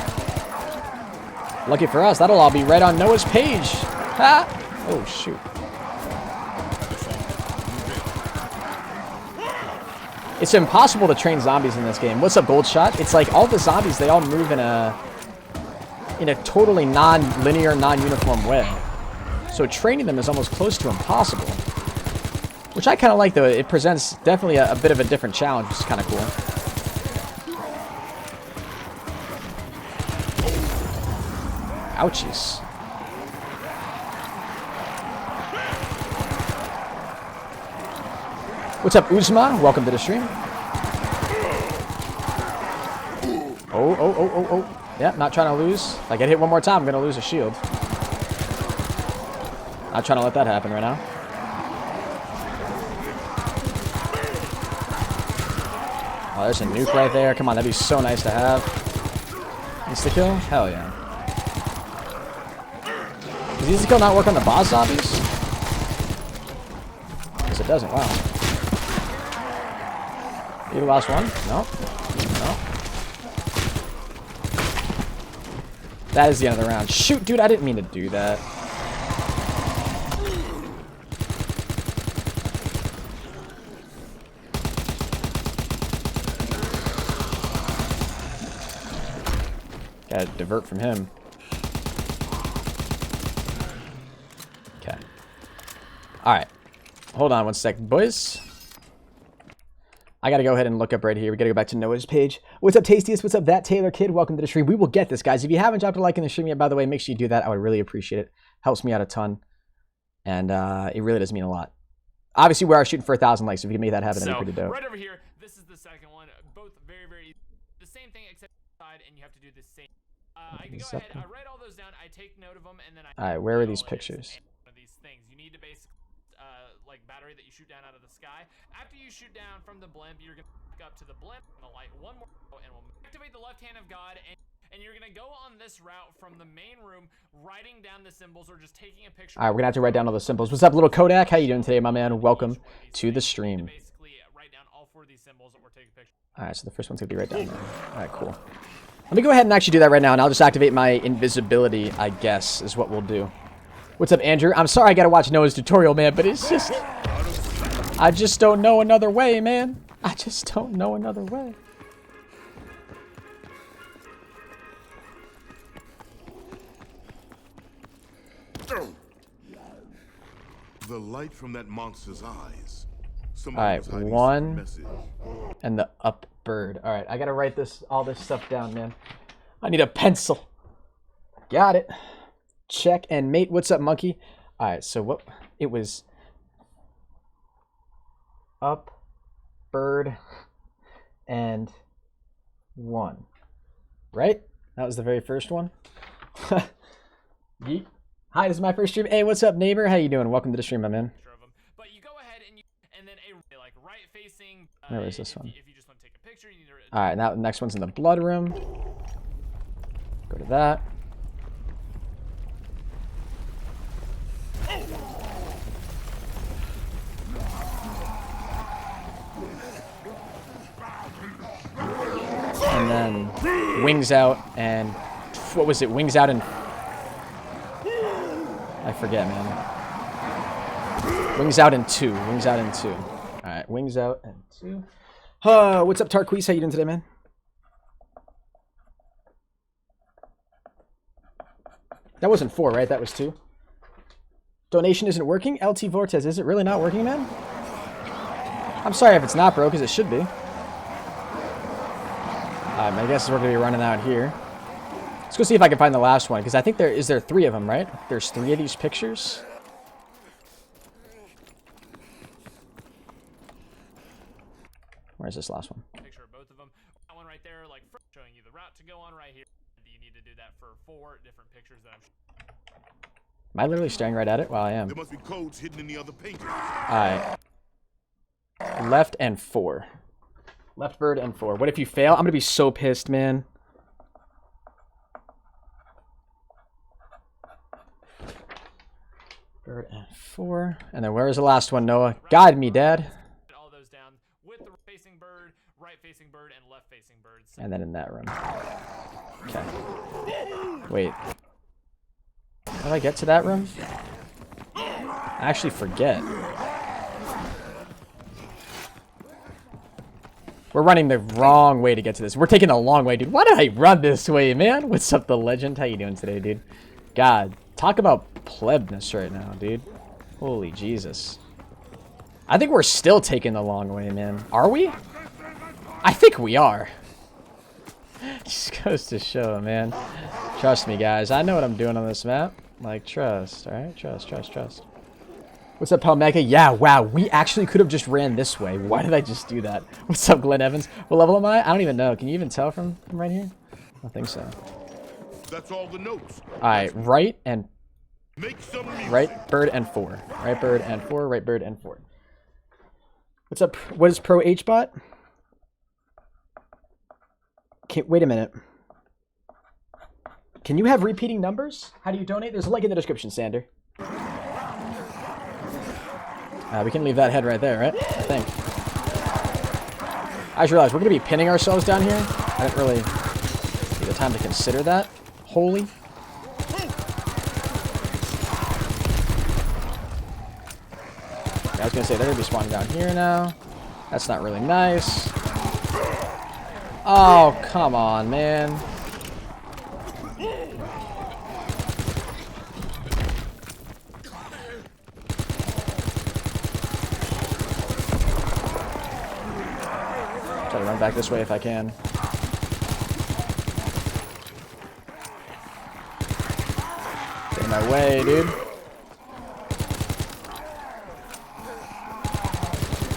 Lucky for us, that'll all be right on Noah's page. Ha! Oh, shoot. It's impossible to train zombies in this game. What's up, Goldshot? It's like all the zombies, they all move in a totally non-linear, non-uniform way. So training them is almost close to impossible. Which I kind of like, though. It presents definitely a bit of a different challenge, which is kind of cool. Ouchies. What's up, Uzma? Welcome to the stream. Oh. Yeah, not trying to lose. If I get hit one more time, I'm going to lose a shield. Not trying to let that happen right now. Oh, there's a nuke right there. Come on, that'd be so nice to have. Insta-kill? Hell yeah. Does Insta-kill not work on the boss zombies? Yes, it doesn't. Wow. You the last one? No. That is the end of the round. Shoot, dude, I didn't mean to do that. Gotta divert from him. Okay. Alright. Hold on one sec, boys. I gotta go ahead and look up right here. We gotta go back to Noah's page. What's up, Tastiest? What's up, That Taylor Kid? Welcome to the stream. We will get this, guys. If you haven't dropped a like in the stream yet, by the way, make sure you do that. I would really appreciate it. Helps me out a ton. And it really does mean a lot. Obviously, we are shooting for 1,000 likes. If you can make that happen, that'd be pretty dope. Right over here, this is the second one. Both very, very the same thing except side, and you have to do the same. I can go ahead. I write all those down. I take note of them, and then I. All right, where are these pictures? One of these things you need to basically like battery that you shoot down out of the sky. After you shoot down from the blimp, you're gonna back up to the blimp and the light one more, and we'll activate the left hand of God, and you're gonna go on this route from the main room, writing down the symbols or just taking a picture. All right, we're gonna have to write down all the symbols. What's up, little Kodak? How you doing today, my man? Welcome to the stream. Basically, write down all 4 of these symbols or take a picture. All right, so the first one's gonna be right down there. All right, cool. Let me go ahead and actually do that right now, and I'll just activate my invisibility, I guess, is what we'll do. What's up, Andrew? I'm sorry I gotta watch Noah's tutorial, man, but it's just... I just don't know another way, man. I just don't know another way. The light from that monster's eyes Somebody was Alright, hiding 1 some message. and the up bird. Alright, I gotta write all this stuff down, man. I need a pencil. Got it. Check. And mate, what's up, monkey? Alright, so what it was up bird and 1. Right? That was the very first one. Yeet. Hi, this is my first stream. Hey, what's up, neighbor? How you doing? Welcome to the stream, my man. But you go ahead and then a like right facing. Where is this one? If you just want to take a picture, you need to. All right, now the next one's in the blood room. Go to that. And then wings out and what was it? Wings out and I forget, man. Wings out in 2. Wings out in 2. All right, wings out and 2. What's up, Tarquise? How you doing today, man? That wasn't 4, right? That was 2. Donation isn't working. LT Vortex, is it really not working, man? I'm sorry if it's not, bro, because it should be. My guess is we're going to be running out here. Let's go see if I can find the last one, because I think there is 3 of them, right? There's 3 of these pictures. Where's this last one? Picture of both of them. That one right there, like showing you the route to go on right here. You need to do that for 4 different pictures that I'm. Am I literally staring right at it? Well, I am. There must be codes hidden in the other pages. Alright. Left and 4. Left bird and 4. What if you fail? I'm gonna be so pissed, man. Bird and 4. And then where's the last one, Noah? Guide me, Dad. All those down with the facing bird, right facing bird, and left facing birds. And then in that room. Okay. Wait. How did I get to that room? I actually forget. We're running the wrong way to get to this. We're taking a long way, dude. Why did I run this way, man? What's up, the legend? How you doing today, dude? God, talk about plebness right now, dude. Holy Jesus. I think we're still taking the long way, man. Are we? I think we are. Just goes to show, man. Trust me, guys. I know what I'm doing on this map. Like, trust, alright? Trust. What's up, Palmega? Yeah, wow. We actually could have just ran this way. Why did I just do that? What's up, Glenn Evans? What level am I? I don't even know. Can you even tell from right here? I don't think so. That's all the notes. Alright, right and... Make some music. Right bird and 4. Right bird and 4. Right bird and 4. What's up? What is proHbot? Okay, wait a minute. Can you have repeating numbers? How do you donate? There's a link in the description, Sander. We can leave that head right there, right? I think. I just realized we're going to be pinning ourselves down here. I didn't really take the time to consider that. Holy. I was going to say, they're going to be spawning down here now. That's not really nice. Oh, come on, man. Try to run back this way if I can. Get in my way, dude.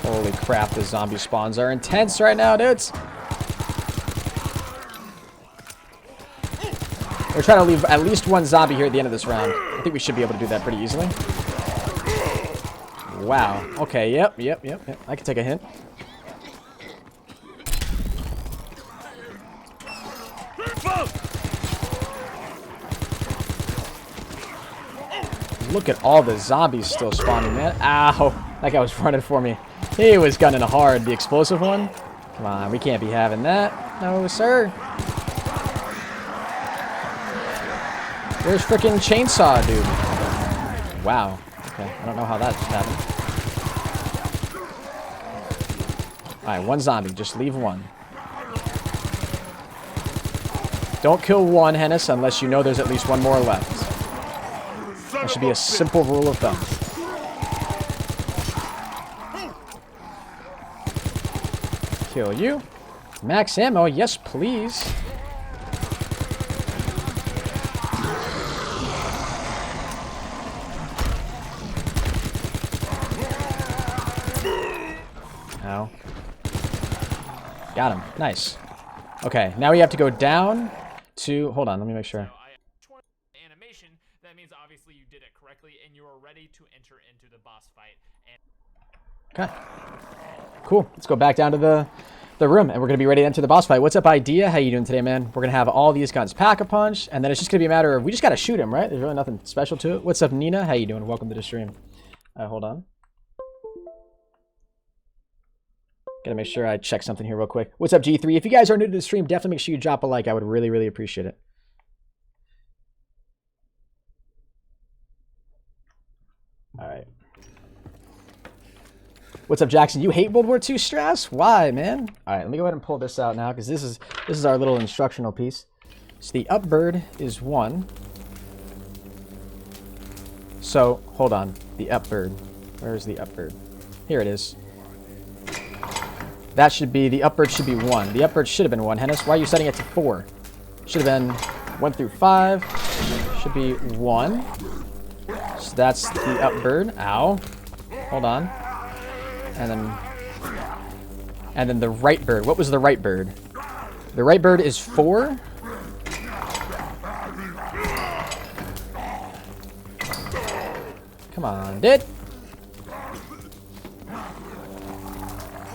Holy crap, the zombie spawns are intense right now, dudes. We're trying to leave at least 1 zombie here at the end of this round. I think we should be able to do that pretty easily. Wow. Okay, yep. I can take a hint. Look at all the zombies still spawning, man. Ow. That guy was running for me. He was gunning hard. The explosive one? Come on, we can't be having that. No, sir. Where's frickin' chainsaw, dude? Wow. Okay, I don't know how that happened. Alright, 1 zombie. Just leave 1. Don't kill 1, Hennis, unless you know there's at least 1 more left. That should be a simple rule of thumb. Kill you. Max ammo. Yes, please. Ow. Got him. Nice. Okay, now we have to go down to... Hold on, let me make sure. Animation, that means obviously you did it correctly and you are ready to enter into the boss fight. Okay. Cool. Let's go back down to the room and we're going to be ready to enter the boss fight. What's up, Idea? How you doing today, man? We're going to have all these guns Pack-a-Punch, and then it's just going to be a matter of... We just got to shoot him, right? There's really nothing special to it. What's up, Nina? How you doing? Welcome to the stream. Hold on. Gotta make sure I check something here real quick. What's up, G3? If you guys are new to the stream, definitely make sure you drop a like. I would really, really appreciate it. All right. What's up, Jackson? You hate World War II stress? Why, man? All right, let me go ahead and pull this out now because this is our little instructional piece. So the up bird is 1. So hold on, the up bird. Where is the up bird? Here it is. That should be, the upbird should be 1. The upbird should have been 1. Hennis, why are you setting it to 4? Should have been 1 through 5. Should be 1. So that's the upbird. Ow. Hold on. And then the right bird. What was the right bird? The right bird is 4. Come on, dude.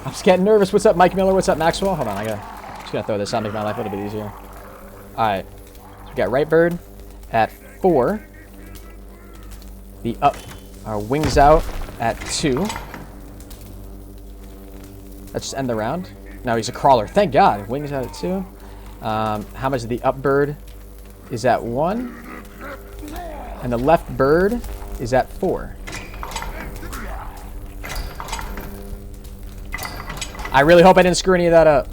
I'm just getting nervous. What's up, Mike Miller? What's up, Maxwell? Hold on, just gonna throw this on to make my life a little bit easier. Alright. So we got right bird at 4. The our wings out at 2. Let's just end the round. No, he's a crawler. Thank God. Wings out at 2. How much of the up bird is at 1? And the left bird is at 4. I really hope I didn't screw any of that up.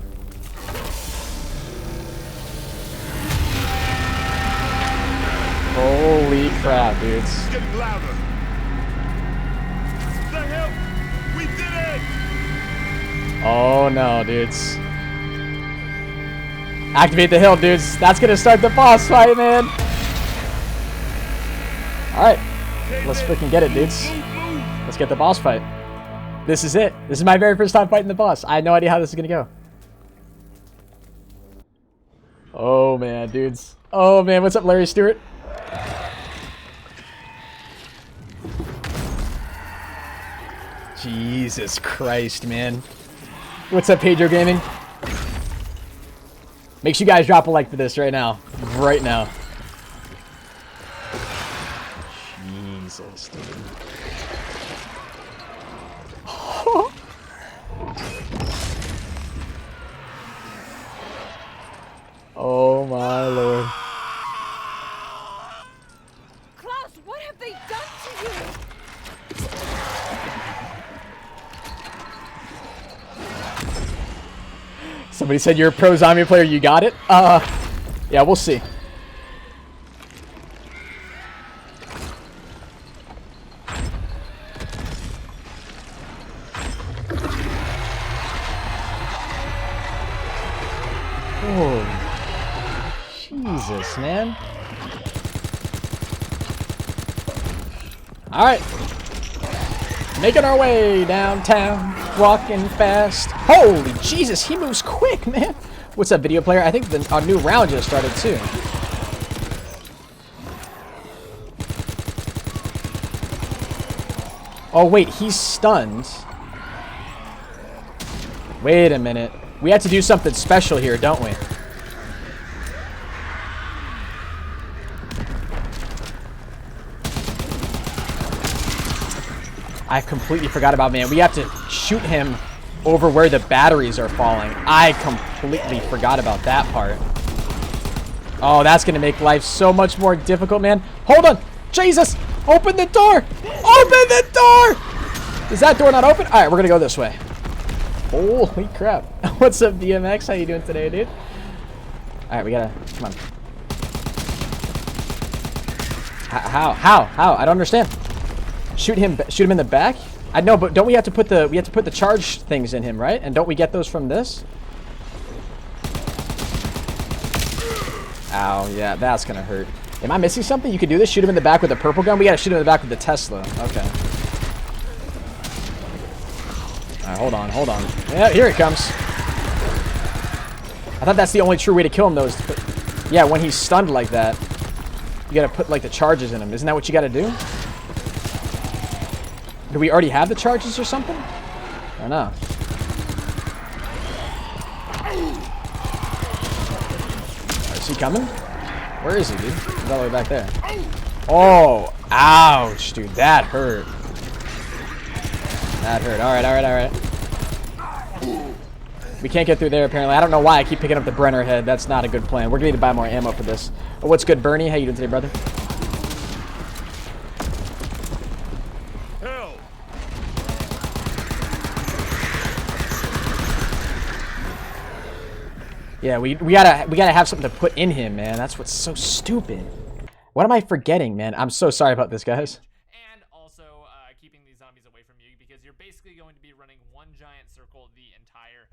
Holy crap, dudes. It's getting louder. The hell? We did it! Oh no, dudes. Activate the hill, dudes. That's gonna start the boss fight, man. Alright. Let's freaking get it, dudes. Let's get the boss fight. This is it. This is my very first time fighting the boss. I had no idea how this is gonna go. Oh man, dudes. Oh man, what's up, Larry Stewart? Jesus Christ, man. What's up, Pedro Gaming? Make sure you guys drop a like for this right now. Right now. Jesus, dude. Oh my lord. Klaus, what have they done to you? Somebody said you're a pro zombie player, you got it? Yeah, we'll see. Oh, Jesus, man. All right. Making our way downtown, walking fast. Holy Jesus, he moves quick, man. What's up, video player? I think our new round just started, too. Oh, wait, he's stunned. Wait a minute. We have to do something special here, don't we? I completely forgot about, man. We have to shoot him over where the batteries are falling. I completely forgot about that part. Oh, that's going to make life so much more difficult, man. Hold on. Jesus. Open the door. Open the door. Is that door not open? All right, we're going to go this way. Holy crap. What's up, DMX? How you doing today, dude? All right, we got to... Come on. How? I don't understand. Shoot him in the back? I know, but don't we have to put the charge things in him, right? And don't we get those from this? Ow, yeah, that's gonna hurt. Am I missing something? You could do this. Shoot him in the back with the purple gun. We gotta shoot him in the back with the Tesla. Okay. All right, hold on, hold on. Yeah, here it comes. I thought that's the only true way to kill him, though. Is to put, yeah, when he's stunned like that, you gotta put like the charges in him. Isn't that what you gotta do? Do we already have the charges or something? I don't know. Is he coming? Where is he, dude? He's all the way back there. Oh, ouch, dude. That hurt. That hurt. All right, all right, all right. We can't get through there, apparently. I don't know why I keep picking up the Brenner head. That's not a good plan. We're going to need to buy more ammo for this. Oh, what's good, Bernie? How you doing today, brother? Hell. Yeah, we gotta have something to put in him, man. That's what's so stupid. What am I forgetting, man? I'm so sorry about this, guys. And also keeping these zombies away from you, because you're basically going to be running one giant circle the entire.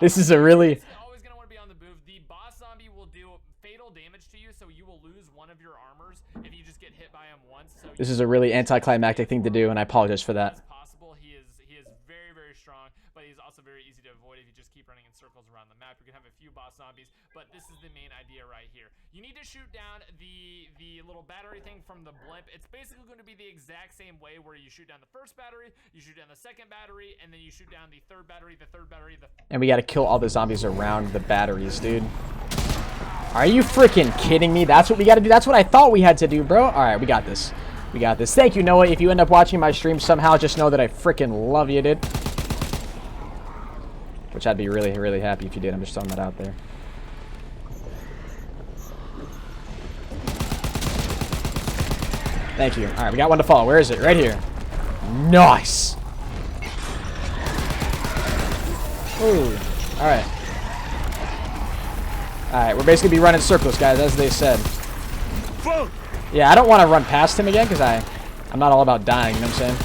This is a really. Always gonna want to be on the move. The boss zombie will do fatal damage to you, so you will lose one of your armors if you just get hit by him once. So This is a really anticlimactic thing to do, and I apologize for that. possible. He is very, very strong, but he's also very easy to avoid if you just keep running in circles around the map. You're gonna have a few boss zombies, but this is the main idea right here. You need to shoot down the little battery thing from the blimp. It's basically going to be the exact same way where you shoot down the first battery, you shoot down the second battery, and then you shoot down the third battery, And we gotta kill all the zombies around the batteries, dude. Are you freaking kidding me? That's what we gotta do. That's what I thought we had to do, bro. All right, we got this. We got this. Thank you, Noah. If you end up watching my stream somehow, just know that I freaking love you, dude. Which I'd be really, really happy if you did. I'm just throwing that out there. Thank you. All right, we got one to follow. Where is it? Right here. Nice. Ooh. All right. All right, we're basically be running circles, guys, as they said. Yeah, I don't want to run past him again because I'm not all about dying. You know what I'm saying?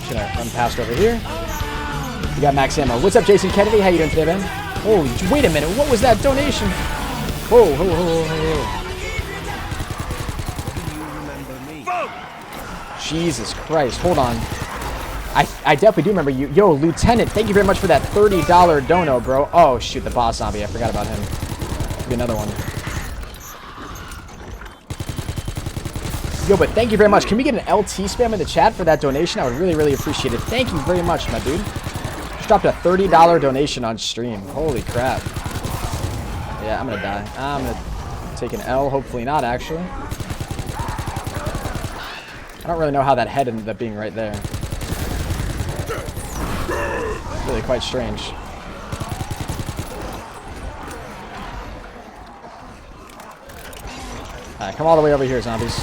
Should I run past over here? We got max ammo. What's up, Jason Kennedy? How you doing today, man? Holy, wait a minute. What was that donation? Whoa, whoa, whoa, whoa, whoa. Jesus Christ. Hold on. I definitely do remember you. Yo, Lieutenant, thank you very much for that $30 dono, bro. Oh, shoot, the boss zombie. I forgot about him. Maybe another one. Yo, but thank you very much. Can we get an LT spam in the chat for that donation? I would really, really appreciate it. Thank you very much, my dude. Just dropped a $30 donation on stream. Holy crap. Yeah, I'm gonna die. I'm gonna take an L. Hopefully not, actually. I don't really know how that head ended up being right there. Really quite strange. Alright, come all the way over here, zombies.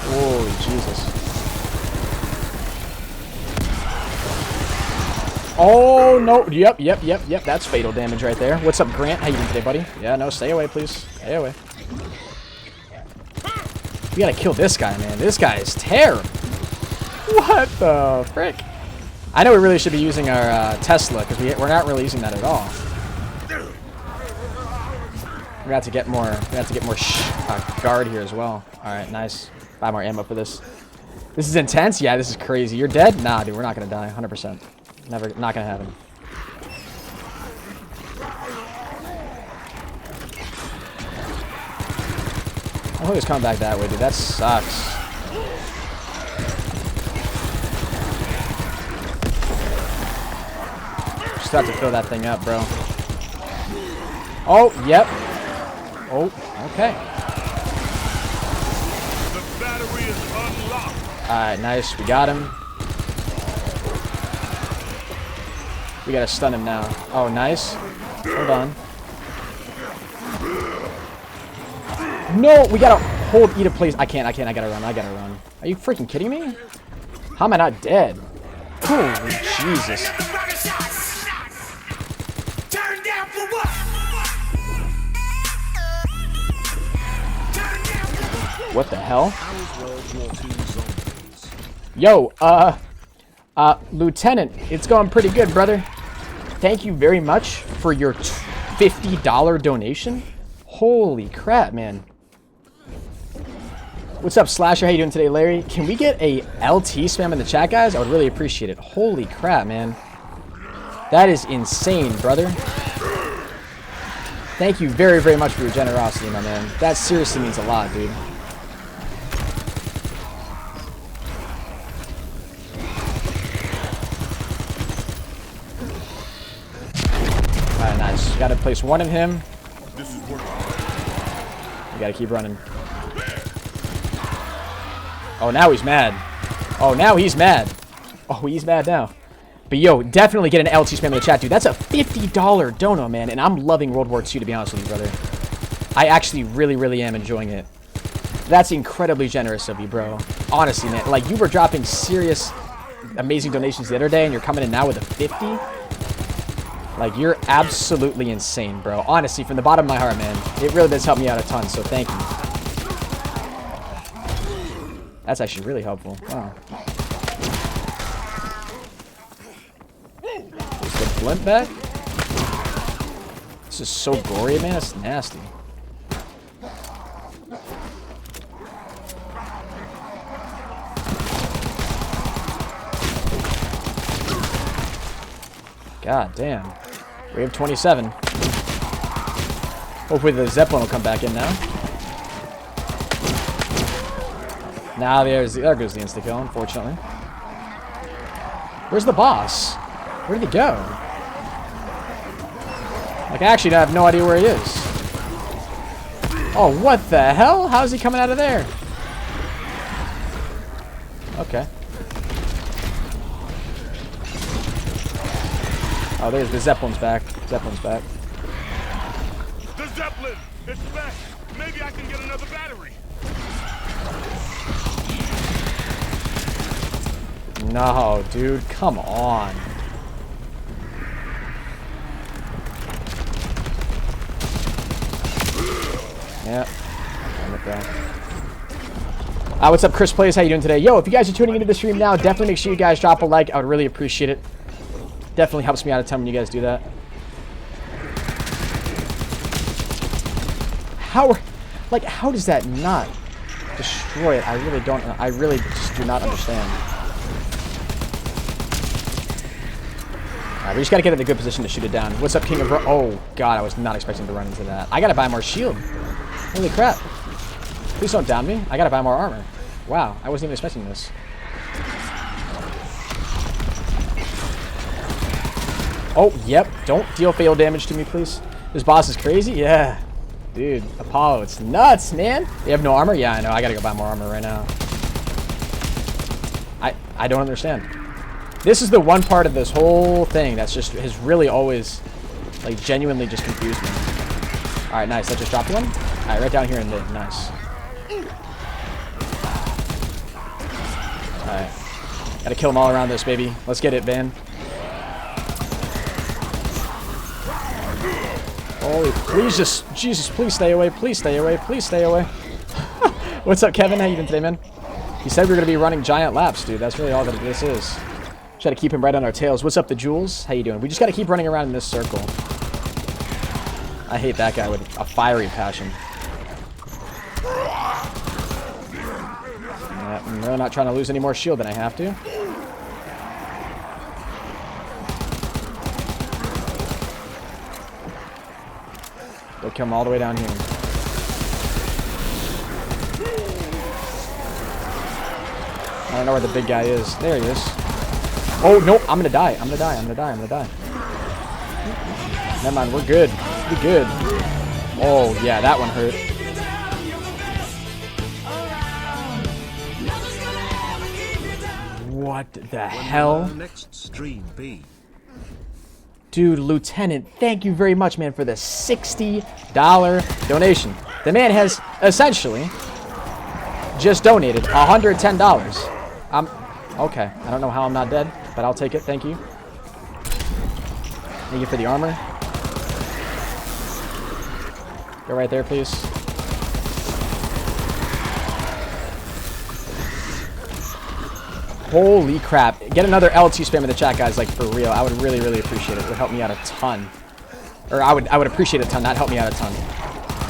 Holy Jesus. Oh, no. Yep. That's fatal damage right there. What's up, Grant? How you doing today, buddy? Yeah, no, stay away, please. Stay away. We gotta kill this guy, man. This guy is terrible. What the frick? I know we really should be using our Tesla, because we're not really using that at all. We have to get more. Guard here as well. All right, nice. Buy more ammo for this. This is intense. Yeah, this is crazy. You're dead? Nah, dude, we're not gonna die. 100%. Never. Not gonna happen. I hope he's coming back that way, dude. That sucks. Just have to fill that thing up, bro. Oh, yep. Oh, okay. The battery is unlocked. Alright, nice. We got him. We gotta stun him now. Oh, nice. Hold on. No, we gotta hold E to place. I can't. I gotta run. Are you freaking kidding me? How am I not dead? Holy Jesus. What the hell? How's World War II zombies? Yo, Lieutenant, it's going pretty good, brother. Thank you very much for your $50 donation. Holy crap, man. What's up, Slasher? How you doing today, Larry? Can we get a LT spam in the chat, guys? I would really appreciate it. Holy crap, man. That is insane, brother. Thank you very, very much for your generosity, my man. That seriously means a lot, dude. Alright, nice. Gotta place one of him. This is working. We gotta keep running. Oh, now he's mad. Oh, now he's mad. Oh, he's mad now. But yo, definitely get an LT spam in the chat, dude. That's a $50 dono, man. And I'm loving World War II, to be honest with you, brother. I actually really, really am enjoying it. That's incredibly generous of you, bro. Honestly, man. Like, you were dropping serious, amazing donations the other day, and you're coming in now with a 50? Like, you're absolutely insane, bro. Honestly, from the bottom of my heart, man. It really does help me out a ton, so thank you. That's actually really helpful. Wow. Is the blimp back? This is so gory, man. It's nasty. God damn. Wave 27. Hopefully the Zeppelin will come back in now. Now there goes the insta-kill, unfortunately. Where's the boss? Where did he go? Like, I actually have no idea where he is. Oh, what the hell? How's he coming out of there? Okay. Oh, there's the Zeppelin's back. Zeppelin's back. The Zeppelin! It's back! Maybe I can get another battery! No, dude, come on. Yeah. What's up, Chris Plays? How you doing today? Yo, if you guys are tuning into the stream now, definitely make sure you guys drop a like. I would really appreciate it. Definitely helps me out a ton when you guys do that. How does that not destroy it? I really don't. I really just do not understand. Alright, we just gotta get in a good position to shoot it down. What's up, King of Oh, God, I was not expecting to run into that. I gotta buy more shield. Holy crap. Please don't down me. I gotta buy more armor. Wow, I wasn't even expecting this. Oh, yep. Don't deal fatal damage to me, please. This boss is crazy? Yeah. Dude, Apollo, it's nuts, man. You have no armor? Yeah, I know. I gotta go buy more armor right now. I don't understand. This is the one part of this whole thing that's just has really always, like, genuinely just confused me. Alright, nice. That just dropped one. Alright, right down here in mid. Nice. Alright. Gotta kill them all around this, baby. Let's get it, Van. Holy, please just, Jesus, please stay away, please stay away, please stay away. What's up, Kevin? How you doing today, man? He said we were going to be running giant laps, dude. That's really all that this is. Just got to keep him right on our tails. What's up, the Jules? How you doing? We just got to keep running around in this circle. I hate that guy with a fiery passion. Yeah, I'm really not trying to lose any more shield than I have to. Go kill him all the way down here. I don't know where the big guy is. There he is. Oh, no. I'm going to die. I'm going to die. I'm going to die. I'm going to die. Never mind. We're good. We're good. Oh, yeah. That one hurt. What the hell? Next stream be. Dude, Lieutenant, thank you very much, man, for the $60 donation. The man has essentially just donated $110. Okay. I don't know how I'm not dead, but I'll take it. Thank you. Thank you for the armor. Go right there, please. Holy crap. Get another LT spam in the chat, guys, like for real. I would really, really appreciate it. It would help me out a ton. Or I would appreciate it a ton, not help me out a ton.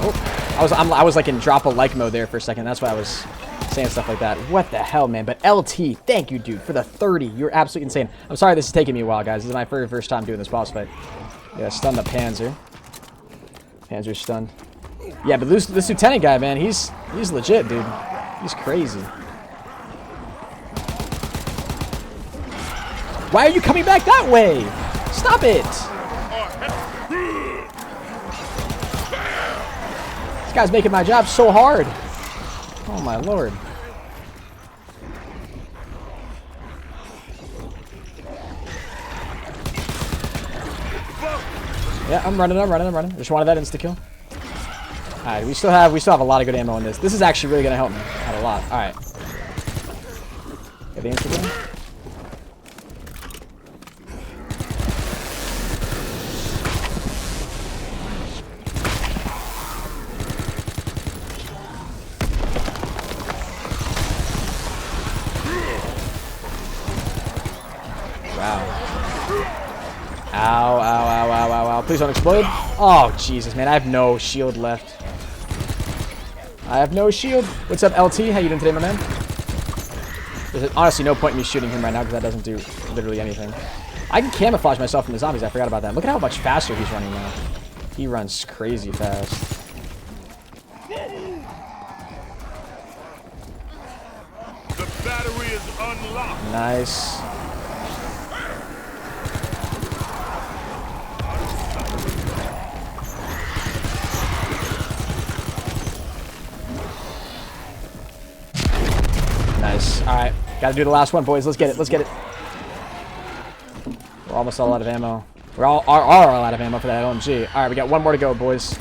Oh, I was like in drop a like mode there for a second. That's why I was saying stuff like that. What the hell, man? But LT, thank you, dude, for the 30. You're absolutely insane. I'm sorry this is taking me a while, guys. This is my very first time doing this boss fight. Yeah, stun the Panzer. Panzer's stunned. Yeah, but this lieutenant guy, man, he's legit, dude. He's crazy. Why are you coming back that way? Stop it! This guy's making my job so hard. Oh my lord. Yeah, I'm running. I just wanted that insta kill. Alright, we still have a lot of good ammo in this. This is actually really gonna help me out a lot. Alright. Get the insta kill. Ow, ow, ow, ow, ow, ow. Please don't explode. Oh, Jesus, man. I have no shield left. I have no shield. What's up, LT? How you doing today, my man? There's honestly no point in me shooting him right now because that doesn't do literally anything. I can camouflage myself from the zombies. I forgot about that. Look at how much faster he's running now. He runs crazy fast. The battery is unlocked. Nice. Nice. Alright. Gotta do the last one, boys. Let's get it. Let's get it. We're almost all out of ammo. We're all out of ammo for that LMG. Alright, we got one more to go, boys.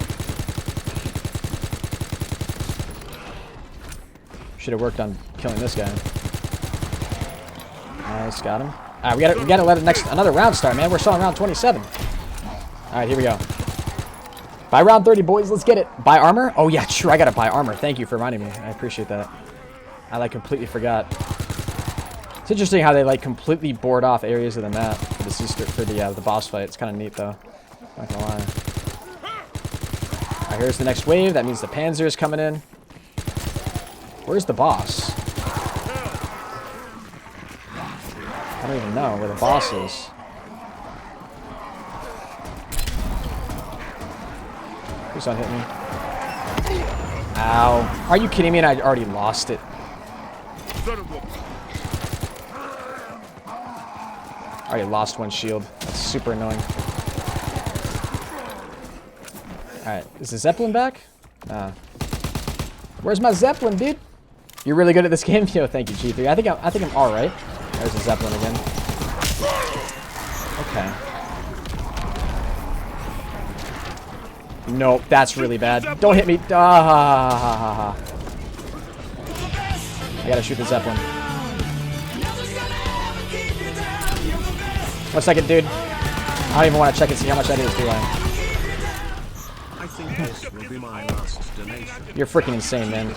Should have worked on killing this guy. Nice, got him. Alright, we gotta let another round start, man. We're still on round 27. Alright, here we go. By round 30, boys, let's get it. Buy armor? Oh yeah, sure, I gotta buy armor. Thank you for reminding me. I appreciate that. I like completely forgot. It's interesting how they like completely board off areas of the map for the boss fight. It's kind of neat though. Not gonna lie. Alright, here's the next wave. That means the Panzer is coming in. Where's the boss? I don't even know where the boss is. Please don't hit me. Ow. Are you kidding me? And I already lost it. I already lost one shield. That's super annoying. Alright, is the Zeppelin back? Nah. Where's my Zeppelin, dude? You're really good at this game? Yo, thank you, G3. I think I'm alright. There's the Zeppelin again. Okay. Nope, that's really bad. Don't hit me. I gotta shoot the Zeppelin. 1 second, dude. I don't even want to check and see how much that is, do I? I think this will be my last donation. You're freaking insane, man.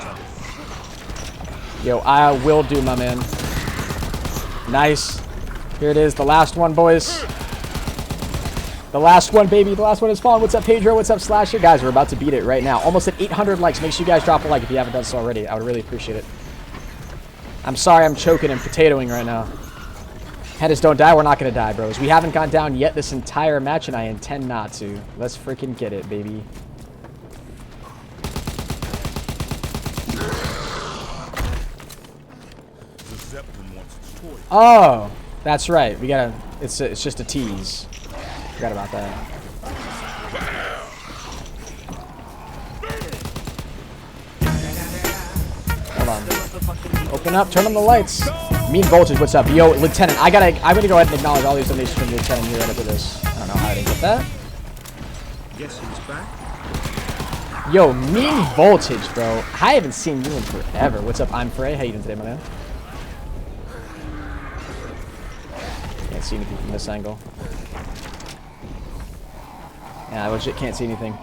Yo, I will do, my man. Nice. Here it is, the last one, boys. The last one, baby. The last one is falling. What's up, Pedro? What's up, Slasher? Guys, we're about to beat it right now. Almost at 800 likes. Make sure you guys drop a like if you haven't done so already. I would really appreciate it. I'm sorry I'm choking and potatoing right now. Headers don't die. We're not going to die, bros. We haven't gone down yet this entire match, and I intend not to. Let's freaking get it, baby. Oh, that's right. We gotta. It's just a tease. Forgot about that. Hold on. Open up. Turn on the lights. Mean Voltage, what's up? Yo, Lieutenant, I'm gonna go ahead and acknowledge all these donations from the Lieutenant here right after this. I don't know how I didn't get that. Guess who's back? Yo, Mean Voltage, bro. I haven't seen you in forever. What's up? I'm Frey. How you doing today, my man? Can't see anything from this angle. Yeah, I legit can't see anything.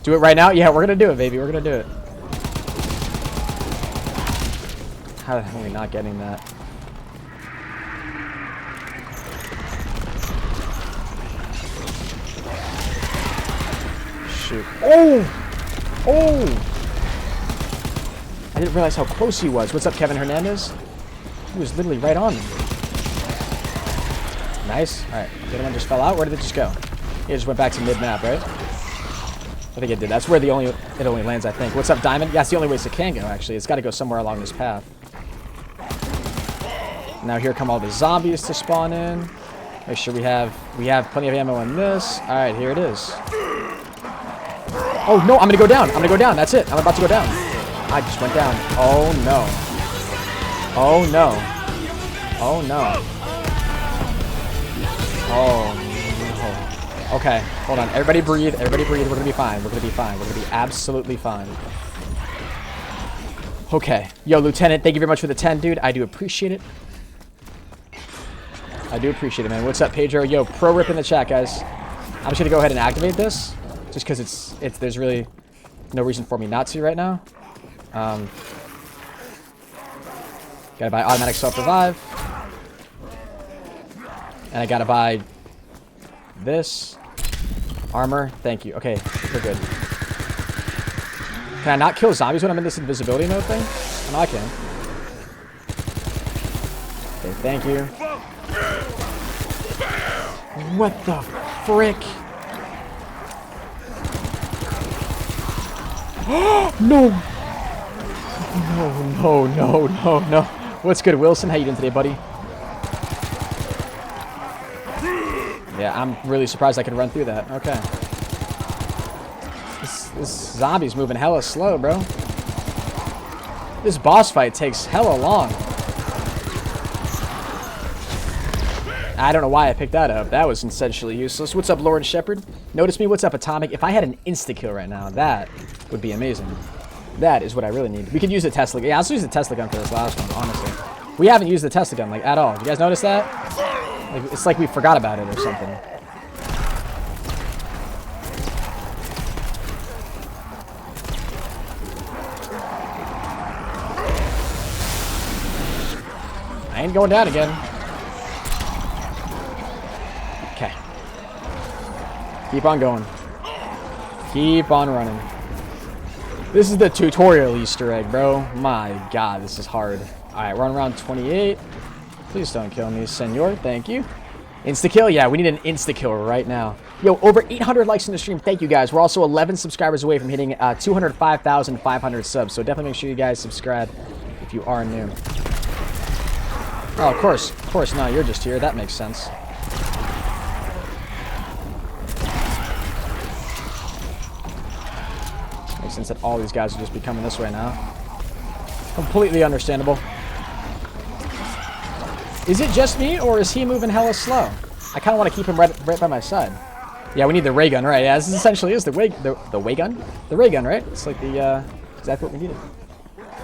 Do it right now? Yeah, we're gonna do it, baby. We're gonna do it. How are we not getting that? shoot. Oh! Oh! I didn't realize how close he was. What's up, Kevin Hernandez? He was literally right on me. Nice. Alright, the other one just fell out. Where did it just go? It just went back to mid-map, right? I think it did. That's where it only lands, I think. What's up, Diamond? Yeah, it's the only place it can go, actually. It's got to go somewhere along this path. Now here come all the zombies to spawn in. Make sure we have plenty of ammo in this. All right, here it is. Oh no, I'm gonna go down. I'm gonna go down. That's it. I'm about to go down. I just went down. Oh no. Oh no. Oh no. Oh no. Okay, hold on. Everybody breathe. Everybody breathe. We're gonna be fine. We're gonna be fine. We're gonna be absolutely fine. Okay. Yo, Lieutenant, thank you very much for the 10, dude. I do appreciate it. I do appreciate it, man. What's up, Pedro? Yo, proRIP in the chat, guys. I'm just gonna go ahead and activate this, just because there's really no reason for me not to right now. Gotta buy automatic self-revive, and I gotta buy this armor. Thank you. Okay, we're good. Can I not kill zombies when I'm in this invisibility mode thing? Oh, no, I can. Okay, thank you. What the frick? No! No. What's good, Wilson? How you doing today, buddy? Yeah, I'm really surprised I can run through that. Okay. This zombie's moving hella slow, bro. This boss fight takes hella long. I don't know why I picked that up. That was essentially useless. What's up, Lauren Shepard? Notice me. What's up, Atomic? If I had an insta-kill right now, that would be amazing. That is what I really need. We could use the Tesla gun. Yeah, let's use the Tesla gun for this last one, honestly. We haven't used the Tesla gun, like, at all. You guys notice that? Like, it's like we forgot about it or something. I ain't going down again. Okay. Keep on going. Keep on running. This is the tutorial Easter egg, bro. My God, this is hard. Alright, we're on round 28. Please don't kill me, senor. Thank you. Insta-kill? Yeah, we need an insta-kill right now. Yo, over 800 likes in the stream. Thank you, guys. We're also 11 subscribers away from hitting 205,500 subs. So definitely make sure you guys subscribe if you are new. Oh, of course. Of course. No, you're just here. That makes sense. Makes sense that all these guys will just be coming this way now. Completely understandable. Is it just me, or is he moving hella slow? I kind of want to keep him right by my side. Yeah, we need the ray gun, right? Yeah, this essentially is the ray gun? The ray gun, right? It's like the, exactly what we needed.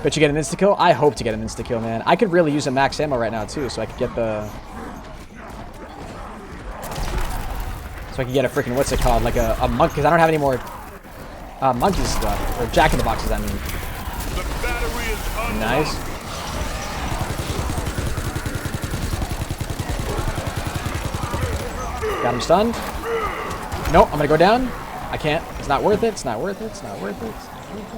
Bet you get an insta-kill? I hope to get an insta-kill, man. I could really use a max ammo right now, too, so I could get the... So I could get a freaking, what's it called? Like a monk, because I don't have any more monkeys left. Or jack-in-the-boxes, I mean. Nice. Got him stunned. Nope, I'm gonna go down. I can't. It's not worth it. It's not worth it. It's not worth it. It's not worth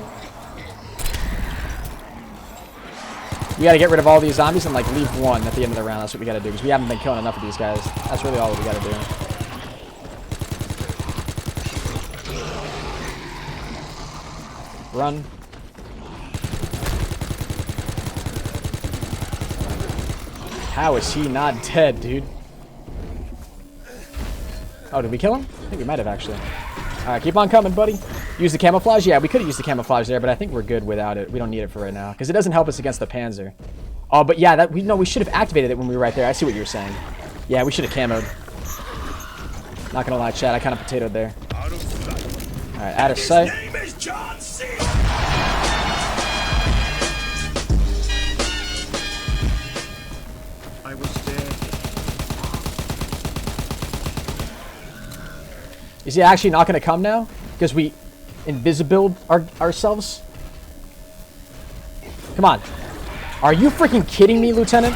it. We gotta get rid of all these zombies and like leave one at the end of the round. That's what we gotta do because we haven't been killing enough of these guys. That's really all we gotta do. Run. How is he not dead, dude? Oh, did we kill him? I think we might have, actually. Alright, keep on coming, buddy. Use the camouflage? Yeah, we could have used the camouflage there, but I think we're good without it. We don't need it for right now, because it doesn't help us against the Panzer. Oh, but yeah, we should have activated it when we were right there. I see what you were saying. Yeah, we should have camoed. Not gonna lie, chat, I kind of potatoed there. Alright, out of sight. I was dead. Is he actually not going to come now? Because we invisible ourselves? Come on. Are you freaking kidding me, Lieutenant?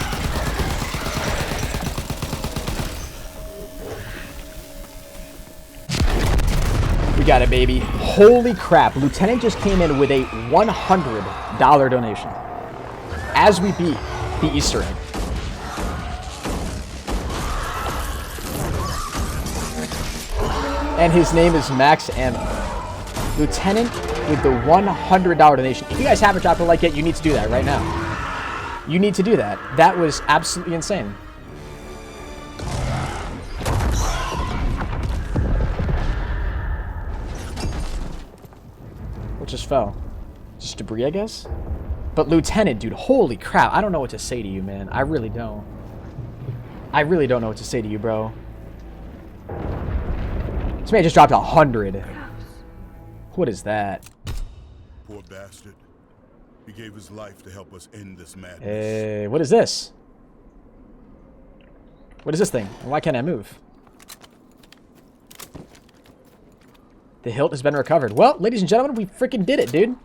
We got it, baby. Holy crap. Lieutenant just came in with a $100 donation. As we beat the Easter egg. And his name is Max Ammo. Lieutenant with the $100 donation. If you guys haven't dropped a like yet, you need to do that right now. You need to do that. That was absolutely insane. What just fell? Just debris, I guess? But Lieutenant, dude, holy crap. I don't know what to say to you, man. I really don't. I really don't know what to say to you, bro. This man just dropped 100. What is that? Poor bastard. He gave his life to help us end this madness. Hey, what is this? What is this thing? And why can't I move? The hilt has been recovered. Well, ladies and gentlemen, we freaking did it, dude.